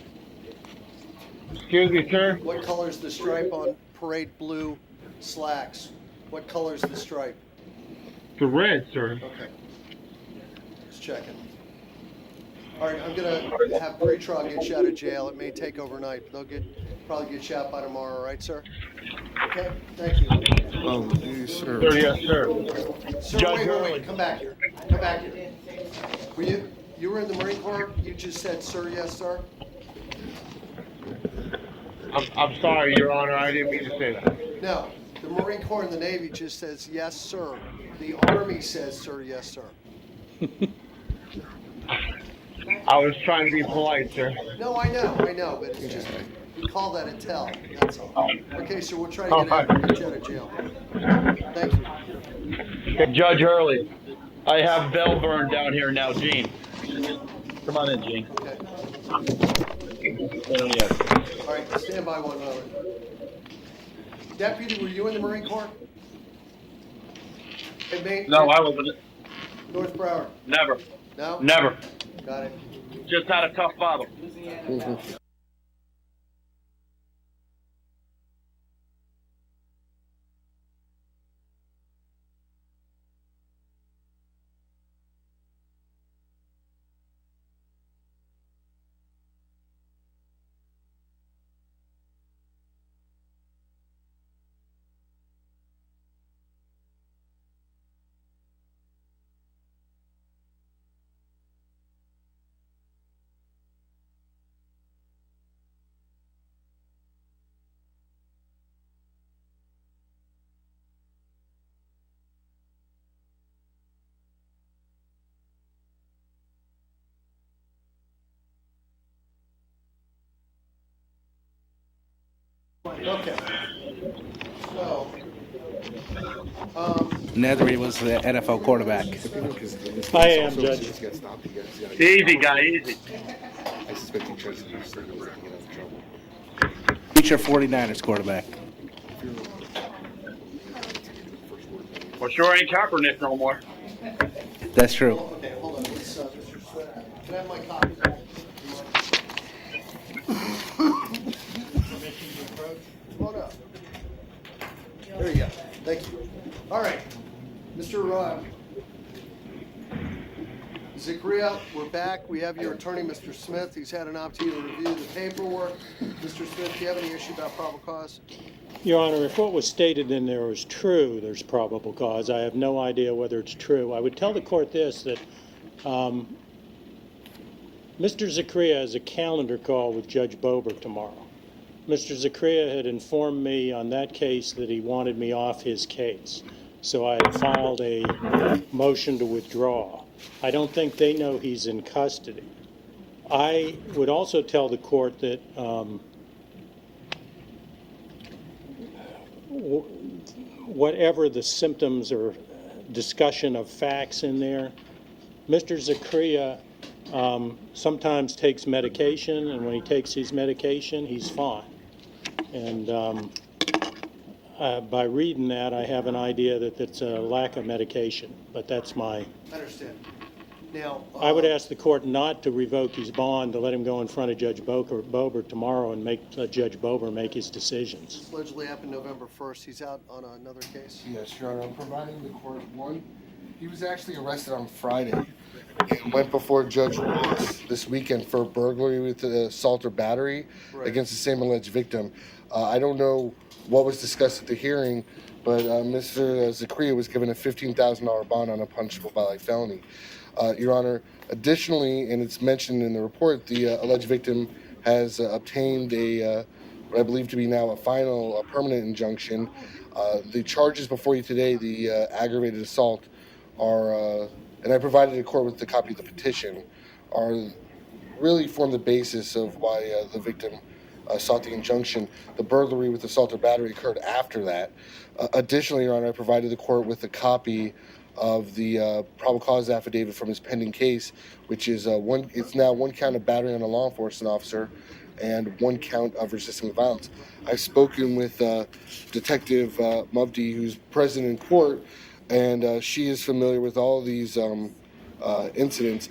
Speaker 3: Excuse me, sir?
Speaker 1: What color is the stripe on parade blue slacks? What color is the stripe?
Speaker 3: The red, sir.
Speaker 1: Okay. Just checking. All right, I'm gonna have pre-trial get you out of jail. It may take overnight, but they'll probably get you out by tomorrow, all right, sir? Okay, thank you.
Speaker 2: Yes, sir.
Speaker 3: Sir, yes, sir.
Speaker 1: Sir,
Speaker 3: Judge
Speaker 1: wait, come back here. Come back here. Were you were in the Marine Corps? You just said, sir, yes, sir?
Speaker 3: I'm sorry, Your Honor. I didn't mean to say that.
Speaker 1: No, the Marine Corps and the Navy just says, yes, sir. The Army says, sir, yes, sir.
Speaker 3: I was trying to be polite, sir.
Speaker 1: No, I know, but it's just, we call that a tell, that's all. Okay, so we'll try to get you out of jail. Thank you.
Speaker 5: Judge Hurley, I have Bellburn down here now, Gene. Come on in, Gene.
Speaker 1: Okay.
Speaker 5: Yes.
Speaker 1: All right, stand by 1 moment. Deputy, were you in the Marine Corps?
Speaker 5: No, I wasn't.
Speaker 1: North Broward?
Speaker 5: Never.
Speaker 1: No?
Speaker 5: Never.
Speaker 1: Got it.
Speaker 5: Just had a tough father.
Speaker 1: Okay. So,
Speaker 7: Nethery was the NFL quarterback.
Speaker 13: I am, Judge.
Speaker 5: Easy, guy, easy.
Speaker 2: I suspect he tries to use certain words to get out of trouble.
Speaker 7: Future 49ers quarterback.
Speaker 5: Well, sure ain't Kaepernick no more.
Speaker 7: That's true.
Speaker 1: okay, hold on. Let's, Mr. Sweat, can I have my copy? Come on up. There you go. Thank you. All right. Mr. Zagria, we're back. We have your attorney, Mr. Smith. He's had an opportunity to review the paperwork. Mr. Smith, do you have any issue about probable cause?
Speaker 13: Your Honor, if what was stated in there is true, there's probable cause. I have no idea whether it's true. I would tell the court this, that Mr. Zagria has a calendar call with Judge Bober tomorrow. Mr. Zagria had informed me on that case that he wanted me off his case. So I had filed a motion to withdraw. I don't think they know he's in custody. I would also tell the court that whatever the symptoms or discussion of facts in there, Mr. Zagria sometimes takes medication, and when he takes his medication, he's fine. And by reading that, I have an idea that it's a lack of medication, but that's my...
Speaker 1: I understand. Now,
Speaker 13: I would ask the court not to revoke his bond, to let him go in front of Judge Bober tomorrow and let Judge Bober make his decisions.
Speaker 1: this allegedly happened November 1st. He's out on another case.
Speaker 2: Yes, Your Honor. I'm providing the court one. He was actually arrested on Friday and went before Judge Ross this weekend for burglary with assault or battery against the same alleged victim. I don't know what was discussed at the hearing, but Mr. Zagria was given a $15,000 bond on a punishable by life felony. Your Honor, additionally, and it's mentioned in the report, the alleged victim has obtained what I believe to be now a final permanent injunction. The charges before you today, the aggravated assault, are, and I provided the court with the copy of the petition, are really form the basis of why the victim sought the injunction. The burglary with assault or battery occurred after that. Additionally, Your Honor, I provided the court with a copy of the probable cause affidavit from his pending case, which is it's now one count of battery on a law enforcement officer and one count of resisting violence. I've spoken with Detective Mubdi, who's present in court, and she is familiar with all these incidents.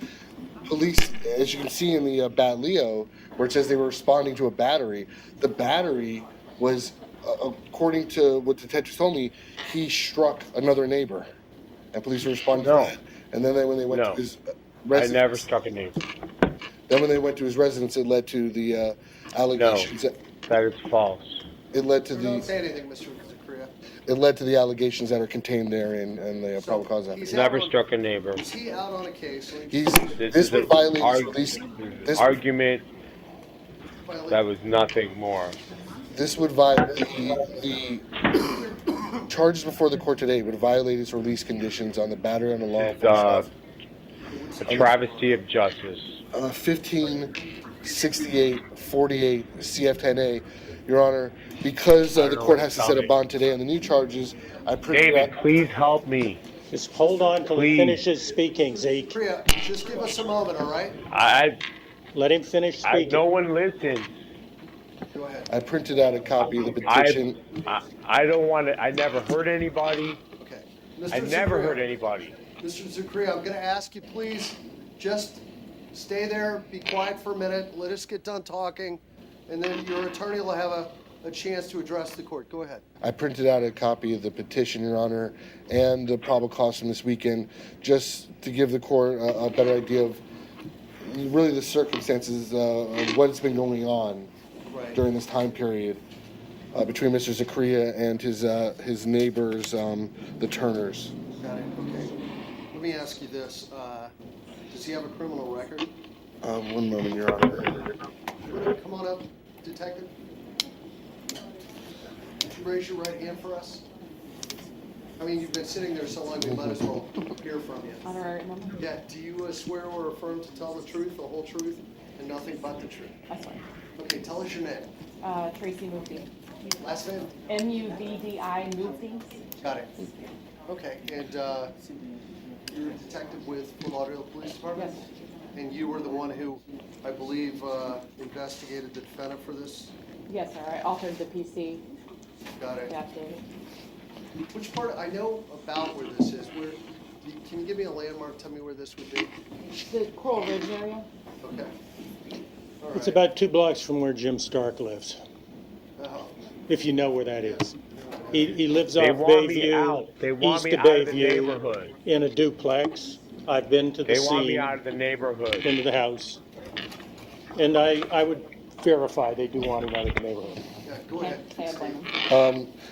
Speaker 2: Police, as you can see in the Bat Leo, where it says they were responding to a battery, the battery was, according to what detectives told me, he struck another neighbor, and police were responding to that. And then when they went to his residence,
Speaker 3: I never struck a neighbor.
Speaker 2: Then when they went to his residence, it led to the allegations.
Speaker 3: No, that is false.
Speaker 2: It led to
Speaker 1: Don't say anything, Mr. Zakria.
Speaker 2: It led to the allegations that are contained there in the probable cause affidavit.
Speaker 3: Never struck a neighbor.
Speaker 1: Is he out on a case?
Speaker 2: This would violate this
Speaker 3: argument. That was nothing more.
Speaker 2: This would violate the charges before the court today would violate his release conditions on the battery on the law enforcement.
Speaker 3: A travesty of justice.
Speaker 2: 156848 CF10A, Your Honor, because the court has to set a bond today on the new charges. I
Speaker 3: David, please help me.
Speaker 13: Just hold on till he finishes speaking, Zeke.
Speaker 1: Priya, just give us a moment, all right?
Speaker 13: Let him finish speaking.
Speaker 3: No one listens.
Speaker 1: Go ahead.
Speaker 2: I printed out a copy of the petition.
Speaker 3: I don't want to. I never hurt anybody.
Speaker 1: Okay.
Speaker 3: I never hurt anybody.
Speaker 1: Mr. Zakria, I'm going to ask you, please, just stay there, be quiet for a minute, let us get done talking, and then your attorney will have a chance to address the court. Go ahead.
Speaker 2: I printed out a copy of the petition, Your Honor, and the probable cause from this weekend, just to give the court a better idea of really the circumstances of what's been going on during this time period between Mr. Zakria and his neighbors, the Turners.
Speaker 1: Got it. Okay. Let me ask you this. Does he have a criminal record?
Speaker 2: One moment, Your Honor.
Speaker 1: Come on up, detective. Would you raise your right hand for us? I mean, you've been sitting there so long, we might as well hear from you.
Speaker 11: Honorary member?
Speaker 1: Yeah, do you swear or affirm to tell the truth, the whole truth, and nothing but the truth?
Speaker 11: I swear.
Speaker 1: Okay, tell us your name.
Speaker 11: Tracy Mufti.
Speaker 1: Last name?
Speaker 11: Muvdi Mufti.
Speaker 1: Got it. Okay, and you're a detective with Fort Lauderdale Police Department?
Speaker 11: Yes.
Speaker 1: And you were the one who, I believe, investigated the defendant for this?
Speaker 11: Yes, sir. I authored the PC.
Speaker 1: Got it.
Speaker 11: Affidavit.
Speaker 1: Which part, I know about where this is. Can you give me a landmark, tell me where this would be?
Speaker 11: The Coral Ridge area.
Speaker 1: Okay. All
Speaker 13: It's
Speaker 1: right.
Speaker 13: about 2 blocks from where Jim Stark lives,
Speaker 1: Oh,
Speaker 13: if you know where that is. He lives
Speaker 3: They
Speaker 13: off
Speaker 3: want me
Speaker 13: Bayview,
Speaker 3: out. They want
Speaker 13: east
Speaker 3: me
Speaker 13: of
Speaker 3: out of the
Speaker 13: Bayview,
Speaker 3: neighborhood.
Speaker 13: in a duplex. I've been to the
Speaker 3: They want me
Speaker 13: scene,
Speaker 3: out of the neighborhood.
Speaker 13: into the house. And I would verify they do want him out of the neighborhood.
Speaker 1: yeah, go ahead.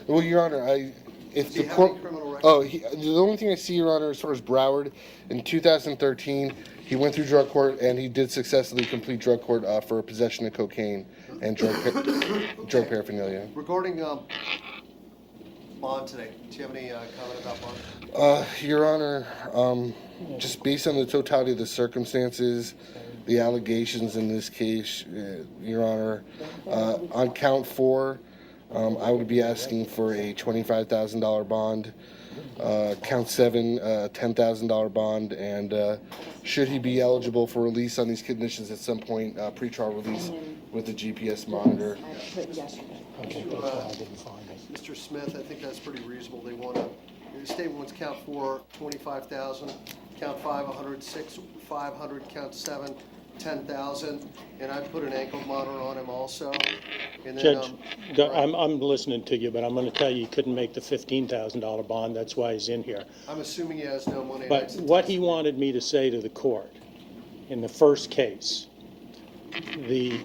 Speaker 2: Well, Your Honor, if
Speaker 1: Does he
Speaker 2: the
Speaker 1: have
Speaker 2: court,
Speaker 1: any criminal record?
Speaker 2: the only thing I see, Your Honor, as far as Broward, in 2013, he went through drug court and he did successfully complete drug court for possession of cocaine and drug paraphernalia.
Speaker 1: Regarding bond today, do you have any comment about bond?
Speaker 2: Your Honor, just based on the totality of the circumstances, the allegations in this case, Your Honor, on count 4, I would be asking for a $25,000 bond. Count 7, $10,000 bond, and should he be eligible for release on these conditions at some point, pretrial release with a GPS monitor.
Speaker 1: Mr. Smith, I think that's pretty reasonable. They want to, the state wants count 4, 25,000, count 5, 106, 500, count 7, 10,000, and I put an ankle monitor on him also. And then,
Speaker 13: Judge, I'm listening to you, but I'm going to tell you he couldn't make the $15,000 bond. That's why he's in here.
Speaker 1: I'm assuming he has no money.
Speaker 13: But what he wanted me to say to the court in the first case, the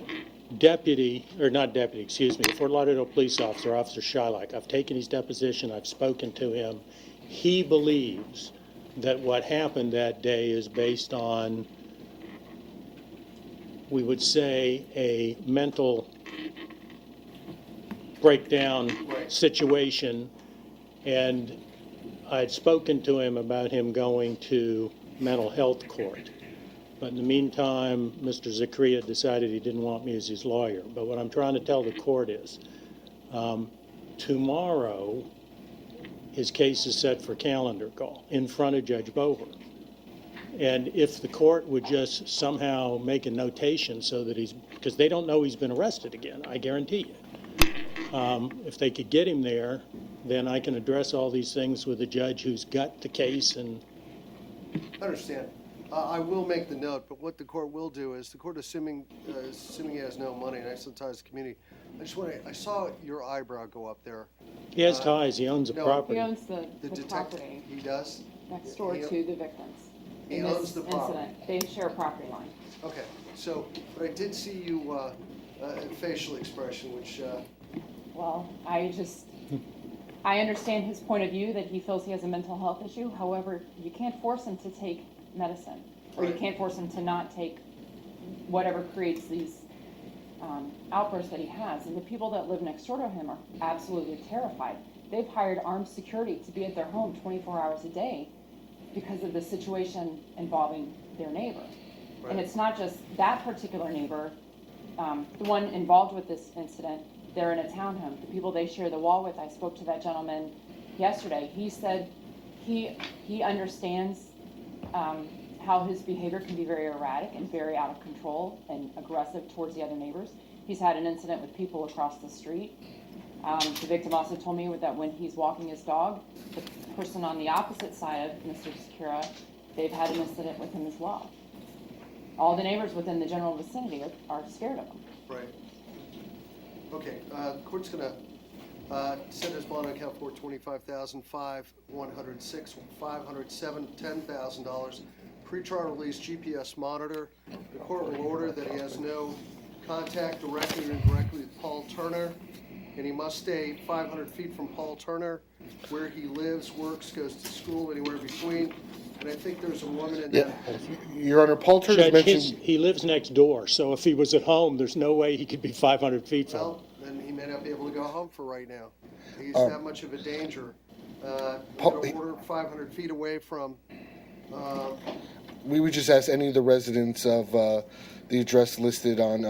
Speaker 13: deputy, or not deputy, excuse me, the Fort Lauderdale police officer, Officer Shylock, I've taken his deposition, I've spoken to him. He believes that what happened that day is based on, we would say, a mental breakdown situation, and I'd spoken to him about him going to mental health court. But in the meantime, Mr. Zakaria decided he didn't want me as his lawyer. But what I'm trying to tell the court is, tomorrow, his case is set for calendar call in front of Judge Bover. And if the court would just somehow make a notation so that because they don't know he's been arrested again, I guarantee you. If they could get him there, then I can address all these things with a judge who's got the case. And
Speaker 1: I understand. I will make the note, but what the court will do is, the court assuming he has no money and excellent ties to the community, I saw your eyebrow go up there.
Speaker 13: he has ties, he owns a property.
Speaker 14: He owns the
Speaker 1: detective,
Speaker 14: property
Speaker 1: he does?
Speaker 14: next door to the victims.
Speaker 1: He
Speaker 14: In
Speaker 1: owns
Speaker 14: this
Speaker 1: the property.
Speaker 14: incident, they share a property line.
Speaker 1: Okay, so, but I did see you, facial expression, which,
Speaker 14: Well, I understand his point of view that he feels he has a mental health issue. However, you can't force him to take medicine, or you
Speaker 1: Right.
Speaker 14: can't force him to not take whatever creates these outbursts that he has. And the people that live next door to him are absolutely terrified. They've hired armed security to be at their home 24 hours a day because of the situation involving their neighbor. And it's not just that particular neighbor, the one involved with this incident. They're in a townhome. The people they share the wall with, I spoke to that gentleman yesterday. He said he understands how his behavior can be very erratic and very out of control and aggressive towards the other neighbors. He's had an incident with people across the street. The victim also told me that when he's walking his dog, the person on the opposite side of Mr. Sakura, they've had an incident with him as well. All the neighbors within the general vicinity are scared of him.
Speaker 1: right. Okay, the court's gonna, set his bond account for $25,506, $507, $10,000. Pretrial release GPS monitor. The court will order that he has no contact directly or indirectly with Paul Turner, and he must stay 500 feet from Paul Turner, where he lives, works, goes to school, anywhere between. And I think there's a woman in
Speaker 2: Yeah,
Speaker 1: there.
Speaker 2: Your Honor, Paul Turner's
Speaker 13: Judge,
Speaker 2: mentioned.
Speaker 13: he lives next door, so if he was at home, there's no way he could be 500 feet from him.
Speaker 1: Well, then he may not be able to go home for right now. He's that much of a danger. We're
Speaker 2: Paul-
Speaker 1: gonna order 500 feet away from,
Speaker 2: We would just ask any of the residents of the address listed on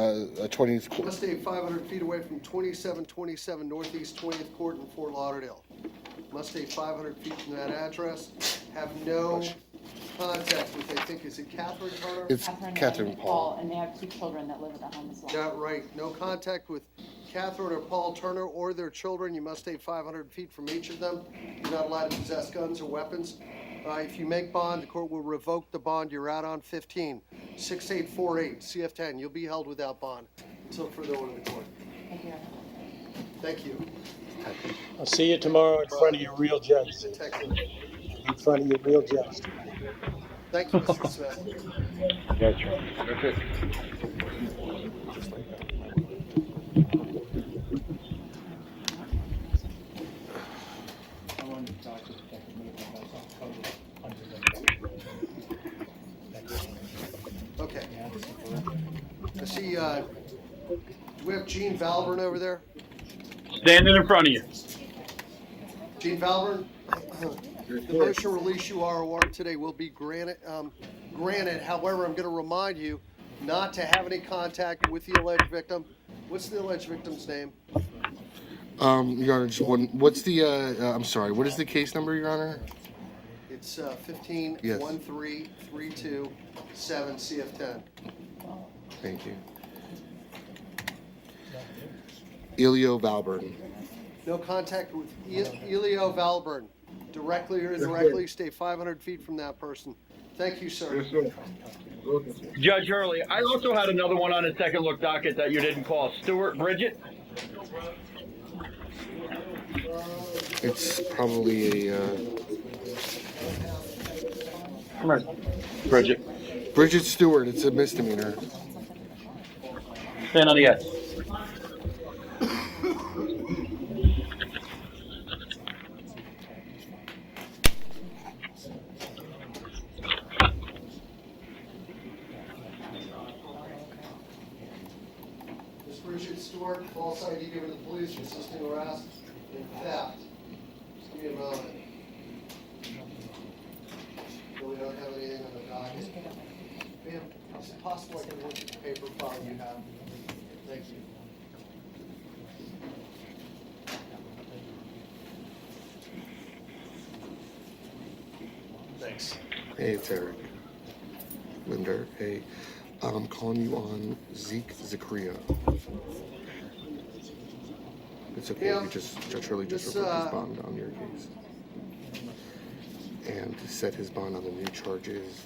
Speaker 2: 20th Court.
Speaker 1: must stay 500 feet away from 2727 Northeast 20th Court in Fort Lauderdale. Must stay 500 feet from that address. Have no contact with, I think, is it Catherine Turner?
Speaker 2: It's Catherine
Speaker 14: and
Speaker 2: Paul.
Speaker 14: and they have 2 children that live at the home as well.
Speaker 1: Yeah, right. No contact with Catherine or Paul Turner or their children. You must stay 500 feet from each of them. You're not allowed to possess guns or weapons. If you make bond, the court will revoke the bond. You're out on 15-6848 CF10. You'll be held without bond until further order of the court.
Speaker 14: Thank you.
Speaker 1: Thank you.
Speaker 13: I'll see you tomorrow in front of your real judge.
Speaker 1: Detective.
Speaker 13: In front of your real judge.
Speaker 1: Thank you, Mr. Smith.
Speaker 3: That's right.
Speaker 9: That's it.
Speaker 1: Okay. I see, do we have Gene Valburn over there?
Speaker 5: Standing in front of you.
Speaker 1: Gene Valburn? The motion to release you ROR today will be granted. However, I'm going to remind you not to have any contact with the alleged victim. What's the alleged victim's name?
Speaker 2: Your Honor, just one. What's the? I'm sorry. What is the case number, Your Honor?
Speaker 1: It's 15-13327 CF10.
Speaker 2: Thank you. Elio Valburn.
Speaker 1: No contact with Elio Valburn. Directly or indirectly, stay 500 feet from that person. Thank you, sir.
Speaker 9: Yes, sir.
Speaker 5: Judge Hurley, I also had another one on the second look docket that you didn't call. Stuart Bridget?
Speaker 2: It's probably a.
Speaker 5: Come on. Bridget.
Speaker 2: Bridget Stewart. It's a misdemeanor.
Speaker 5: Stand on the edge.
Speaker 1: Bridget Stewart, false ID given to the police, resisting arrest, and theft. Just give me a moment. So we don't have anything on the docket. Ma'am, is it possible I can look at the paper file you have? Thank you. Thanks.
Speaker 2: Hey, it's Eric. Linder, hey. I'm calling you on Zeke Zakaria. It's okay.
Speaker 1: Yeah.
Speaker 2: Judge Hurley just revoked his bond on your case. And set his bond on the new charges.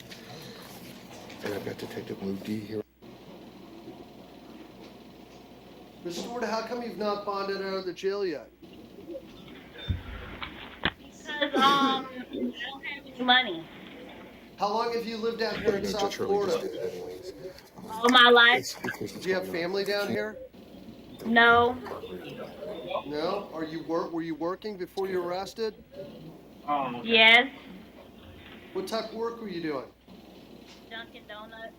Speaker 2: And I've got Detective Moody here.
Speaker 1: Mr. Stewart, how come you've not bonded out of the jail yet?
Speaker 15: Because I don't have any money.
Speaker 1: How long have you lived down here in South Florida?
Speaker 15: All my life.
Speaker 1: Do you have family down here?
Speaker 15: No.
Speaker 1: No? Were you working before you were arrested?
Speaker 15: Yes.
Speaker 1: What type of work were you doing?
Speaker 15: Dunkin' Donuts.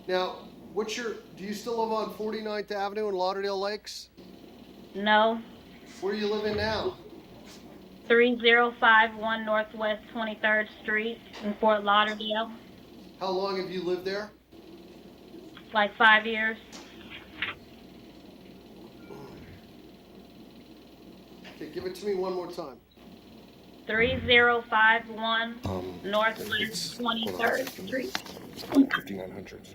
Speaker 1: Now, do you still live on 49th Avenue in Lauderdale Lakes?
Speaker 15: No.
Speaker 1: Where are you living now?
Speaker 15: 3051 Northwest 23rd Street in Fort Lauderdale.
Speaker 1: How long have you lived there?
Speaker 15: Like 5 years.
Speaker 1: Okay, give it to me one more time.
Speaker 15: 3051 Northwest 23rd Street.
Speaker 2: 5900.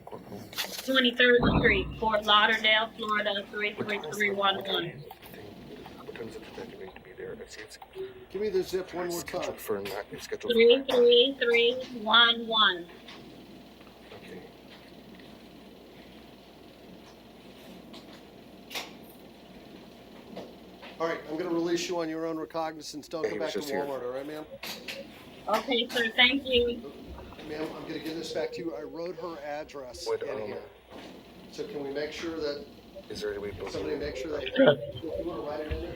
Speaker 15: 23rd Street, Fort Lauderdale, Florida 33311.
Speaker 2: What time is the detective need to be there?
Speaker 1: Give me the zip one more time.
Speaker 2: For that, it's scheduled
Speaker 15: 33311.
Speaker 2: Okay.
Speaker 1: All right, I'm going to release you on your own recognizance. Don't go back to Walmart, all right, ma'am?
Speaker 15: Okay, sir, thank you.
Speaker 1: Ma'am, I'm going to give this back to you. I wrote her address in here. So can we make sure that...
Speaker 2: Is there any way to
Speaker 1: somebody make sure that... You want to write it in there?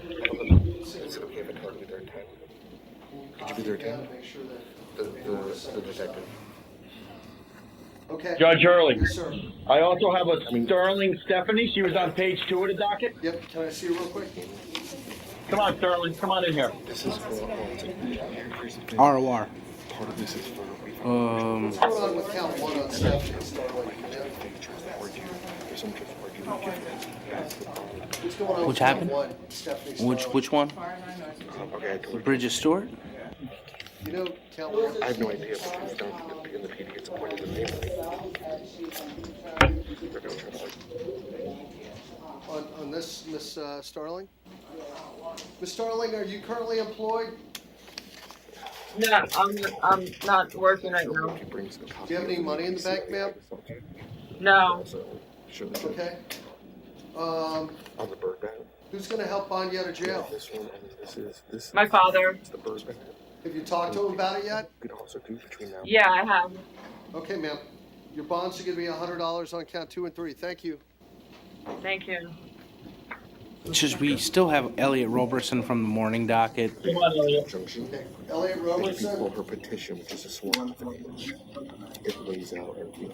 Speaker 2: Is it okay if I tell you there at 10? Could you be there at 10?
Speaker 1: Make sure that...
Speaker 2: The detective.
Speaker 1: Okay.
Speaker 5: Judge Hurley.
Speaker 1: Yes, sir.
Speaker 5: I also have a Sterling Stephanie. She was on page 2 of the docket.
Speaker 1: Yep. Can I see her real quick?
Speaker 5: Come on, Sterling. Come on in here.
Speaker 2: This is for
Speaker 7: ROR.
Speaker 2: part of this is for
Speaker 1: What's going on with count 1 on Stephanie Starling? What's going on
Speaker 7: Which
Speaker 1: with
Speaker 7: happened?
Speaker 1: count 1, Stephanie Starling?
Speaker 7: Which one?
Speaker 2: Okay,
Speaker 7: Bridget Stewart?
Speaker 1: You know, count 1.
Speaker 2: I have no idea because don't in the PD it's appointed the name.
Speaker 1: On this, Miss Starling? Miss Starling, are you currently employed?
Speaker 16: No, I'm not working right now.
Speaker 1: Do you have any money in the bank, ma'am?
Speaker 16: No.
Speaker 1: Okay.
Speaker 2: On the bird bag.
Speaker 1: Who's going to help bond you out of jail?
Speaker 2: This one and this is this.
Speaker 16: My father.
Speaker 2: It's the bird bag.
Speaker 1: Have you talked to him about it yet?
Speaker 2: You could also do between now.
Speaker 16: Yeah, I have.
Speaker 1: Okay, ma'am. Your bonds are going to be $100 on count 2 and 3. Thank you.
Speaker 16: Thank you.
Speaker 7: Should we still have Elliot Roberson from the morning docket?
Speaker 2: Junction.
Speaker 1: Okay. Elliot
Speaker 2: It
Speaker 1: Roberson.
Speaker 2: should be for her petition, which is a sworn affidavit. It lays out everything.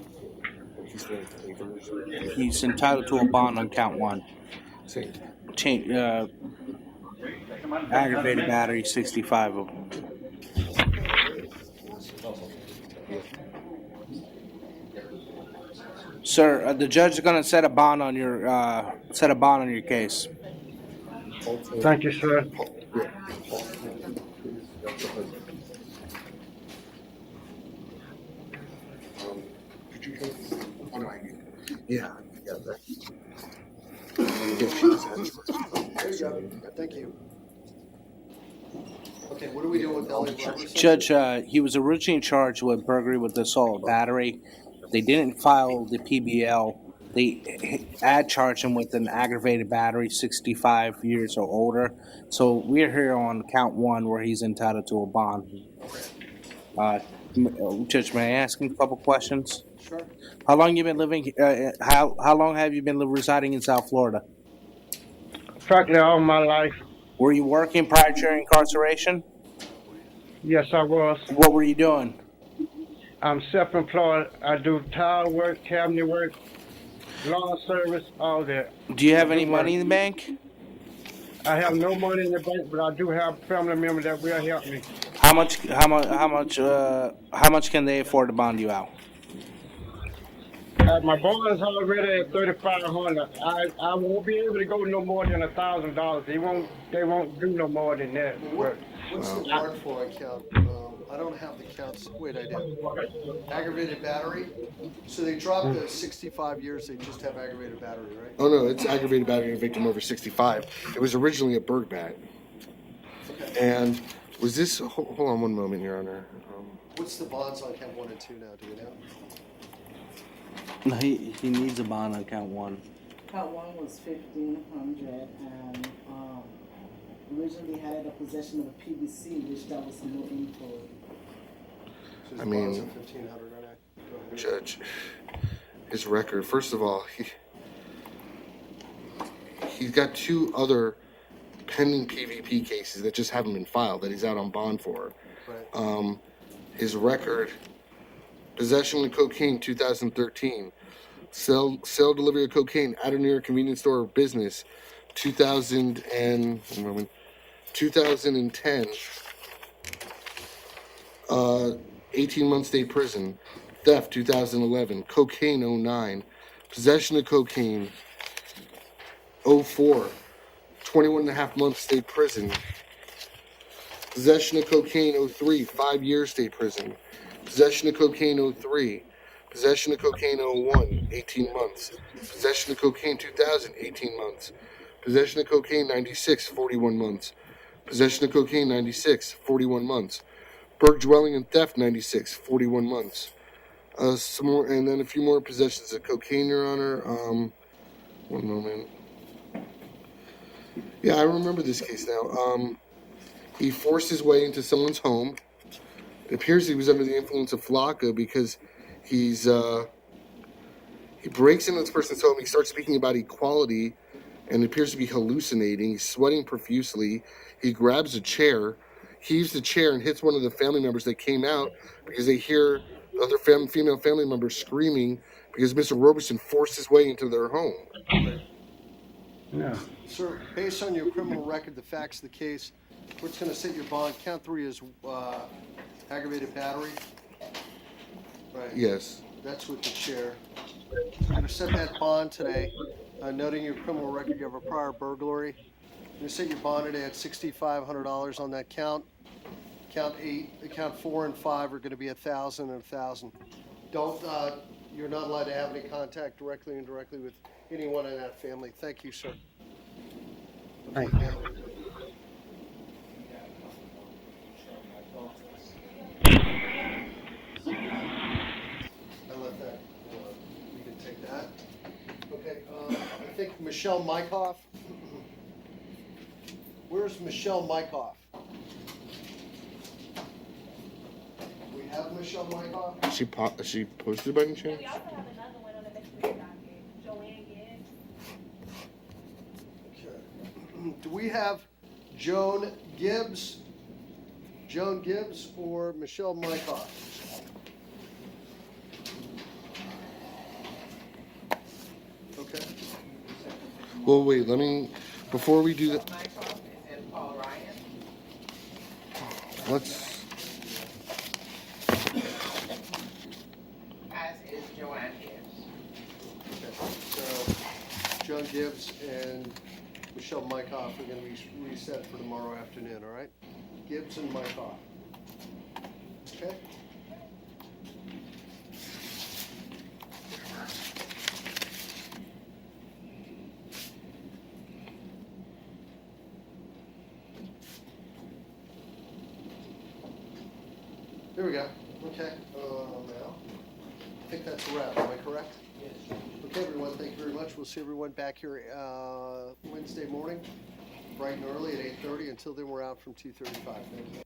Speaker 2: He's going to waivers.
Speaker 7: He's entitled to a bond on count 1.
Speaker 2: Same.
Speaker 7: Aggravated battery, 65 of them. Sir, the judge is going to set a bond on your case.
Speaker 5: Thank you, sir.
Speaker 2: Could you oh, no, yeah, that. Yeah, she just had
Speaker 1: There you go. Thank you. Okay, what are we doing with Elliot Roberson?
Speaker 7: Judge, he was originally charged with burglary with assault battery. They didn't file the PBL. They charged him with an aggravated battery, 65 years or older. So we're here on count 1 where he's entitled to a bond. Judge, may I ask him a couple questions?
Speaker 1: Sure.
Speaker 7: How long you been living? How long have you been residing in South Florida?
Speaker 5: Practically all my life.
Speaker 7: Were you working prior to your incarceration?
Speaker 5: Yes, I was.
Speaker 7: What were you doing?
Speaker 5: I'm self-employed. I do tile work, cabinet work.
Speaker 17: law service, all that.
Speaker 7: Do you have any money in the bank?
Speaker 17: I have no money in the bank, but I do have family members that will help me.
Speaker 7: How much? How much can they afford to bond you out?
Speaker 17: My bond is already at $3,500. I won't be able to go no more than $1,000. They won't do no more than that.
Speaker 1: What's the bond for on count? I don't have the counts. Wait, I do. Aggravated battery. So they dropped the 65 years. They just have aggravated battery, right?
Speaker 2: Oh no, it's aggravated battery of a victim over 65. It was originally a Bergbat.
Speaker 1: Okay.
Speaker 2: And was this? Hold on one moment, Your Honor.
Speaker 1: What's the bonds on count 1 and 2 now? Do we know?
Speaker 7: No, he needs a bond on count 1.
Speaker 9: Count 1 was 1,500, and originally had a possession of a PVC, which that was no info.
Speaker 1: So
Speaker 2: I mean,
Speaker 1: bonds of 1,500, right?
Speaker 2: Judge, his record. First of all, he's got 2 other pending PVP cases that just haven't been filed that he's out on bond for.
Speaker 1: Right.
Speaker 2: His record: possession of cocaine, 2013. Sale delivery of cocaine out of New York convenience store or business, 2010. 18-month state prison. Theft, 2011. Cocaine, 09. Possession of cocaine, 04. 21.5 months state prison. Possession of cocaine, 03. 5 years state prison. Possession of cocaine, 03. Possession of cocaine, 01. 18 months. Possession of cocaine, 2000. 18 months. Possession of cocaine, 96. 41 months. Possession of cocaine, 96. 41 months. Burg dwelling and theft, 96. 41 months. Some more, and then a few more possessions of cocaine, Your Honor. One moment. Yeah, I remember this case now. He forced his way into someone's home. It appears he was under the influence of Flocka because he breaks into this person's home. He starts speaking about equality and appears to be hallucinating. He's sweating profusely. He grabs a chair, heaves the chair, and hits one of the family members that came out because they hear the other female family members screaming because Mr. Roberson forced his way into their home.
Speaker 17: Yeah.
Speaker 1: Sir, based on your criminal record, the facts of the case, what's going to set your bond? Count 3 is aggravated battery. Right.
Speaker 2: Yes.
Speaker 1: That's with the chair. I'm going to set that bond today. Noting your criminal record, you have a prior burglary. I'm going to set your bond today at $6,500 on that count. Count 4 and 5 are going to be 1,000 and 1,000. You're not allowed to have any contact directly or indirectly with anyone in that family. Thank you, sir.
Speaker 17: Thank you.
Speaker 1: I let that, you can take that. Okay, I think Michelle Mykoff. Where's Michelle Mykoff? We have Michelle Mykoff?
Speaker 2: Is she posted by any chance?
Speaker 15: We also have another one on the mystery docket, Joanne Gibbs.
Speaker 1: Okay. Do we have Joan Gibbs? Joan Gibbs or Michelle Mykoff? Okay.
Speaker 2: Well, wait, before we do that, let's,
Speaker 9: As is Joanne Gibbs.
Speaker 1: Okay. So, Joan Gibbs and Michelle Mykoff are going to be reset for tomorrow afternoon, all right? Gibbs and Mykoff. Okay? There we go. Okay. Now, I think that's a wrap. Am I correct? Yes. Okay, everyone. Thank you very much. We'll see everyone back here Wednesday morning, bright and early at 8:30. Until then, we're out from 2:35. Thank you.